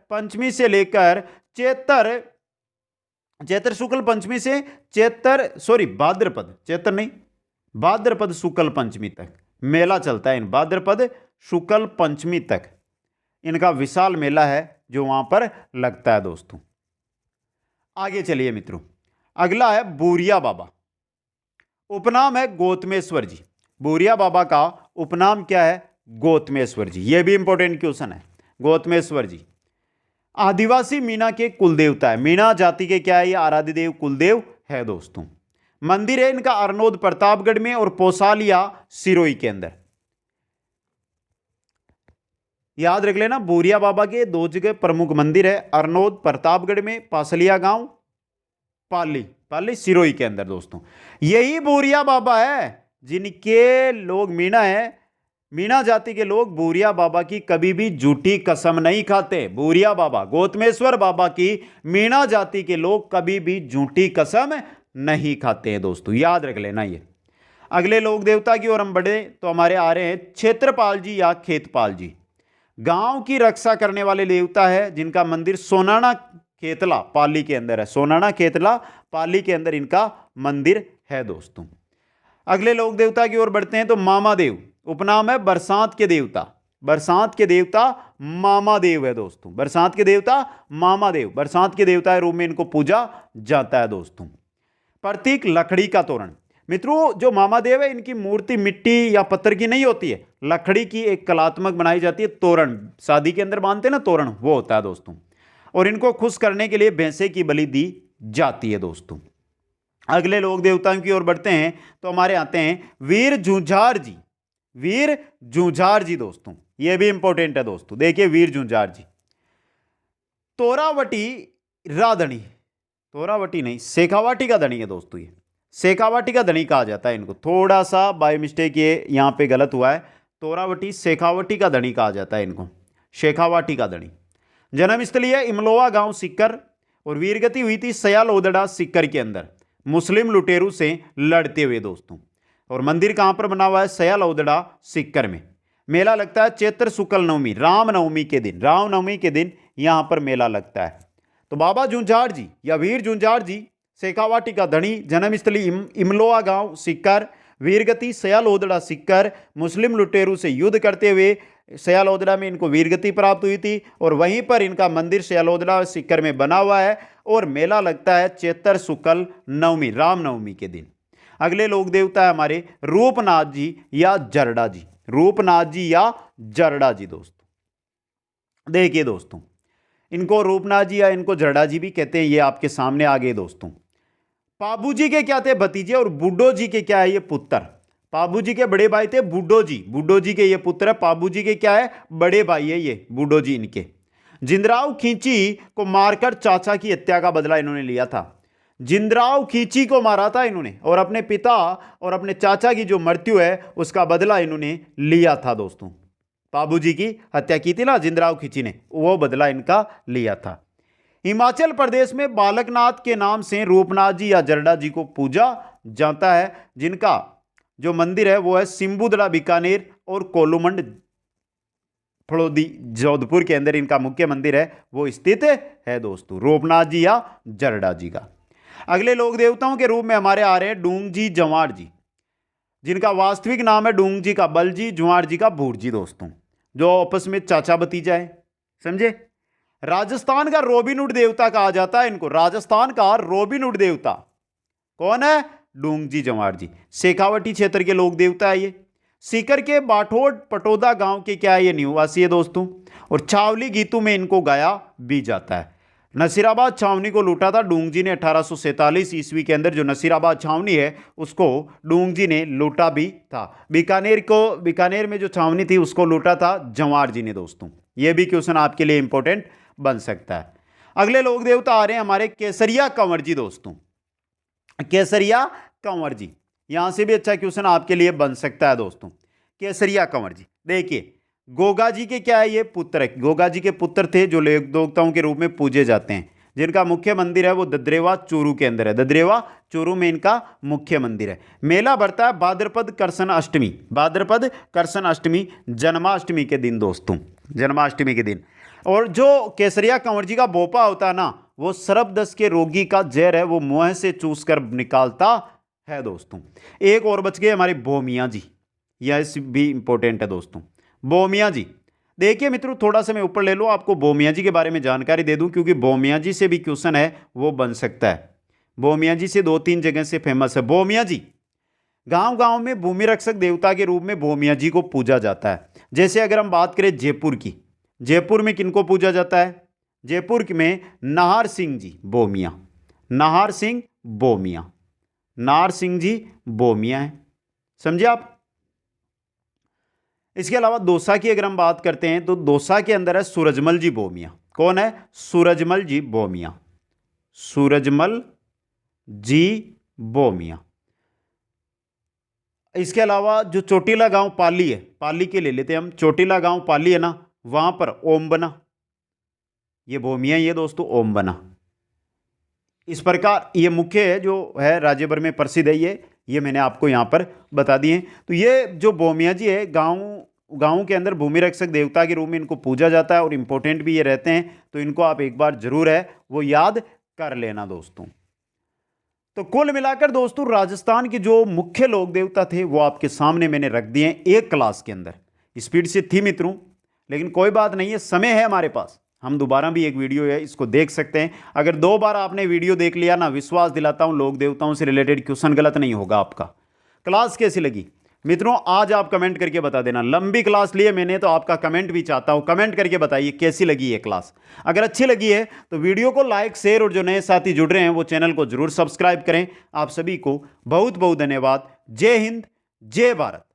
चैत्र शुक्ल पंचमी से भाद्रपद शुक्ल पंचमी तक मेला चलता है। इन भाद्रपद शुक्ल पंचमी तक इनका विशाल मेला है जो वहां पर लगता है दोस्तों। आगे चलिए मित्रों, अगला है बूरिया बाबा। उपनाम है गौतमेश्वर जी। बूरिया बाबा का उपनाम क्या है? गौतमेश्वर जी। यह भी इंपॉर्टेंट क्वेश्चन है। गौतमेश्वर जी आदिवासी मीणा के कुलदेवता है। मीणा जाति के क्या है? ये आराध्य देव कुलदेव है दोस्तों। मंदिर है इनका अरनोद प्रतापगढ़ में और पोसालिया सिरोही के अंदर। याद रख लेना, बूरिया बाबा के दो जगह प्रमुख मंदिर है, अरनोद प्रतापगढ़ में, पासलिया गांव पाली सिरोही के अंदर दोस्तों। यही बूरिया बाबा है जिनके लोग मीणा जाति के लोग बूरिया बाबा की कभी भी झूठी कसम नहीं खाते। बूरिया बाबा, गौतमेश्वर बाबा की मीणा जाति के लोग कभी भी झूठी कसम नहीं खाते हैं दोस्तों। याद रख लेना ये। अगले लोक देवता की ओर हम बढ़े तो हमारे आ रहे हैं क्षेत्रपाल जी या खेतपाल जी। गांव की रक्षा करने वाले देवता है जिनका मंदिर सोनाना खेतला पाली के अंदर है। सोनाना खेतला पाली के अंदर इनका मंदिर है दोस्तों। अगले लोक देवता की ओर बढ़ते हैं तो मामा देव। उपनाम है बरसात के देवता। बरसात के देवता मामा देव है दोस्तों। बरसात के देवता मामा देव, बरसात के देवता के रूप में इनको पूजा जाता है दोस्तों। प्रतीक लकड़ी का तोरण। मित्रों जो मामा देव है इनकी मूर्ति मिट्टी या पत्थर की नहीं होती है, लकड़ी की एक कलात्मक बनाई जाती है। तोरण शादी के अंदर बांधते हैं ना, तोरण, वो होता है दोस्तों। और इनको खुश करने के लिए भैंसे की बलि दी जाती है दोस्तों। अगले लोक देवताओं की ओर बढ़ते हैं तो हमारे आते हैं वीर झुंझार जी। वीर झुंझार जी दोस्तों, यह भी इंपॉर्टेंट है दोस्तों। देखिए वीर झुंझार जी तोरावटी राधणी, तोरावटी नहीं शेखावाटी का धनी है दोस्तों। ये शेखावाटी का धनी कहा जाता है इनको। थोड़ा सा बाय मिस्टेक ये यहां पे गलत हुआ है। तोरावटी शेखावाटी का धनी कहा जाता है इनको, शेखावाटी का धनी। जन्मस्थली है इमलोवा गांव सिक्कर और वीरगति हुई थी सयालोदड़ा सिक्कर के अंदर मुस्लिम लुटेरू से लड़ते हुए दोस्तों। और मंदिर कहां पर बना हुआ है? सयालोदड़ा सिक्कर में। मेला लगता है चैत्र शुक्ल नवमी, रामनवमी के दिन। रामनवमी के दिन यहां पर मेला लगता है। तो बाबा झुंझार जी या वीर झुंझार जी शेखावाटी का धनी, जन्मस्थली इमलोआ गांव सिक्कर, वीरगति सयालोदड़ा सिक्कर, मुस्लिम लुटेरू से युद्ध करते हुए सयालोदड़ा में इनको वीरगति प्राप्त हुई थी और वहीं पर इनका मंदिर सयालोदड़ा सिक्कर में बना हुआ है और मेला लगता है चैत्र शुक्ल नवमी, रामनवमी के दिन। अगले लोक देवता है हमारे रूपनाथ जी या जरडा जी। रूपनाथ जी या जरडा जी दोस्तों। देखिए दोस्तों इनको रूपनाथ जी या इनको जरडा जी भी कहते हैं। ये आपके सामने आ गए दोस्तों। पाबू जी के क्या थे? भतीजे। और बुड्ढो जी के क्या है? ये पुत्र। पाबू जी के बड़े भाई थे बुड्ढो जी, बुड्ढो जी के ये पुत्र है। पाबू जी के क्या है? बड़े भाई है ये बुड्ढो जी इनके। जिंदराव खींची को मारकर चाचा की हत्या का बदला इन्होंने लिया था। जिंदराव खींची को मारा था इन्होंने और अपने पिता और अपने चाचा की जो मृत्यु है उसका बदला इन्होंने लिया था दोस्तों। पाबू जी की हत्या की थी ना जिंदराव खींची ने, वो बदला इनका लिया था। हिमाचल प्रदेश में बालकनाथ के नाम से रूपनाथ जी या जरडा जी को पूजा जाता है, जिनका जो मंदिर है वो है सिम्बुदड़ा बीकानेर और कोलुमंड फड़ोदी जोधपुर के अंदर इनका मुख्य मंदिर है वो स्थित है दोस्तों। रूपनाथ जी या जरडा जी का। अगले लोक देवताओं के रूप में हमारे आ रहे हैं डूंग जी जवार जी, जिनका वास्तविक नाम है डूंग जी का बल जी, जुआर जी का भूर जी दोस्तों, जो आपस में चाचा भतीजा है, समझे। राजस्थान का रोबिनहुड देवता कहा जाता है इनको। राजस्थान का रोबिनहुड देवता कौन है? डूंग जी जवार जी। शेखावटी क्षेत्र के लोक देवता है ये। सीकर के बाठोड पटोदा गांव के क्या है? ये निवासी है दोस्तों। और छावली गीतों में इनको गाया भी जाता है। नसीराबाद छावनी को लूटा था डूंग जी ने 1847 ईस्वी के अंदर। जो नसीराबाद छावनी है उसको डूंग जी ने लूटा भी था। बीकानेर में जो छावनी थी उसको लूटा था जवार जी ने दोस्तों। यह भी क्वेश्चन आपके लिए इंपॉर्टेंट बन सकता है। अगले लोक देवता आ रहे हैं हमारे केसरिया कंवर जी दोस्तों। केसरिया कंवर जी, यहां से भी अच्छा क्वेश्चन आपके लिए बन सकता है दोस्तों। केसरिया कंवर जी। देखिए गोगा जी के क्या है, ये पुत्र है, गोगा जी के पुत्र थे जो लोक देवताओं के रूप में पूजे जाते हैं, जिनका मुख्य मंदिर है वो ददरेवा चूरू के अंदर है। ददरेवा चूरू में इनका मुख्य मंदिर है। मेला बढ़ता है भाद्रपद करसन अष्टमी, भाद्रपद करसन अष्टमी जन्माष्टमी के दिन दोस्तों, जन्माष्टमी के दिन। और जो केसरिया कंवर जी का बोपा होता है ना, वो सर्पदंश के रोगी का जहर है वो मुंह से चूस कर निकालता है दोस्तों। एक और बच गए हमारे बोमिया जी, यह भी इंपॉर्टेंट है दोस्तों, बोमिया जी। देखिए मित्रों थोड़ा सा मैं ऊपर ले लो, आपको बोमिया जी के बारे में जानकारी दे दूं, क्योंकि बोमिया जी से भी क्वेश्चन है वो बन सकता है। बोमिया जी से 2-3 जगह से फेमस है। बोमिया जी गांव गांव में भूमि रक्षक देवता के रूप में बोमिया जी को पूजा जाता है। जैसे अगर हम बात करें जयपुर की, जयपुर में किनको पूजा जाता है, जयपुर में नाहर सिंह जी बोमिया, नाहर सिंह बोमिया, नाहर सिंह जी बोमिया है, समझे आप। इसके अलावा दौसा की अगर हम बात करते हैं तो दौसा के अंदर है सूरजमल जी बोमिया। कौन है, सूरजमल जी बोमिया, सूरजमल जी बोमिया। इसके अलावा जो चोटीला गांव पाली है, पाली के ले लेते हैं हम, चोटीला गांव पाली है ना, वहां पर ओम बना, ये बोमिया ये दोस्तों ओम बना। इस प्रकार ये मुख्य है जो है राज्य भर में प्रसिद्ध है, ये मैंने आपको यहाँ पर बता दिए। तो ये जो बोमिया जी है गाँव के अंदर भूमि रक्षक देवता के रूप में इनको पूजा जाता है और इम्पोर्टेंट भी ये रहते हैं, तो इनको आप एक बार जरूर है वो याद कर लेना दोस्तों। तो कुल मिलाकर दोस्तों राजस्थान के जो मुख्य लोक देवता थे वो आपके सामने मैंने रख दिए एक क्लास के अंदर। स्पीड से थी मित्रों, लेकिन कोई बात नहीं है, समय है हमारे पास, हम दोबारा भी एक वीडियो है इसको देख सकते हैं। अगर 2 बार आपने वीडियो देख लिया ना, विश्वास दिलाता हूं लोक देवताओं से रिलेटेड क्वेश्चन गलत नहीं होगा आपका। क्लास कैसी लगी मित्रों आज आप कमेंट करके बता देना। लंबी क्लास लिए मैंने तो आपका कमेंट भी चाहता हूं, कमेंट करके बताइए कैसी लगी ये क्लास। अगर अच्छी लगी है तो वीडियो को लाइक शेयर और जो नए साथी जुड़ रहे हैं वो चैनल को जरूर सब्सक्राइब करें। आप सभी को बहुत बहुत धन्यवाद। जय हिंद, जय भारत।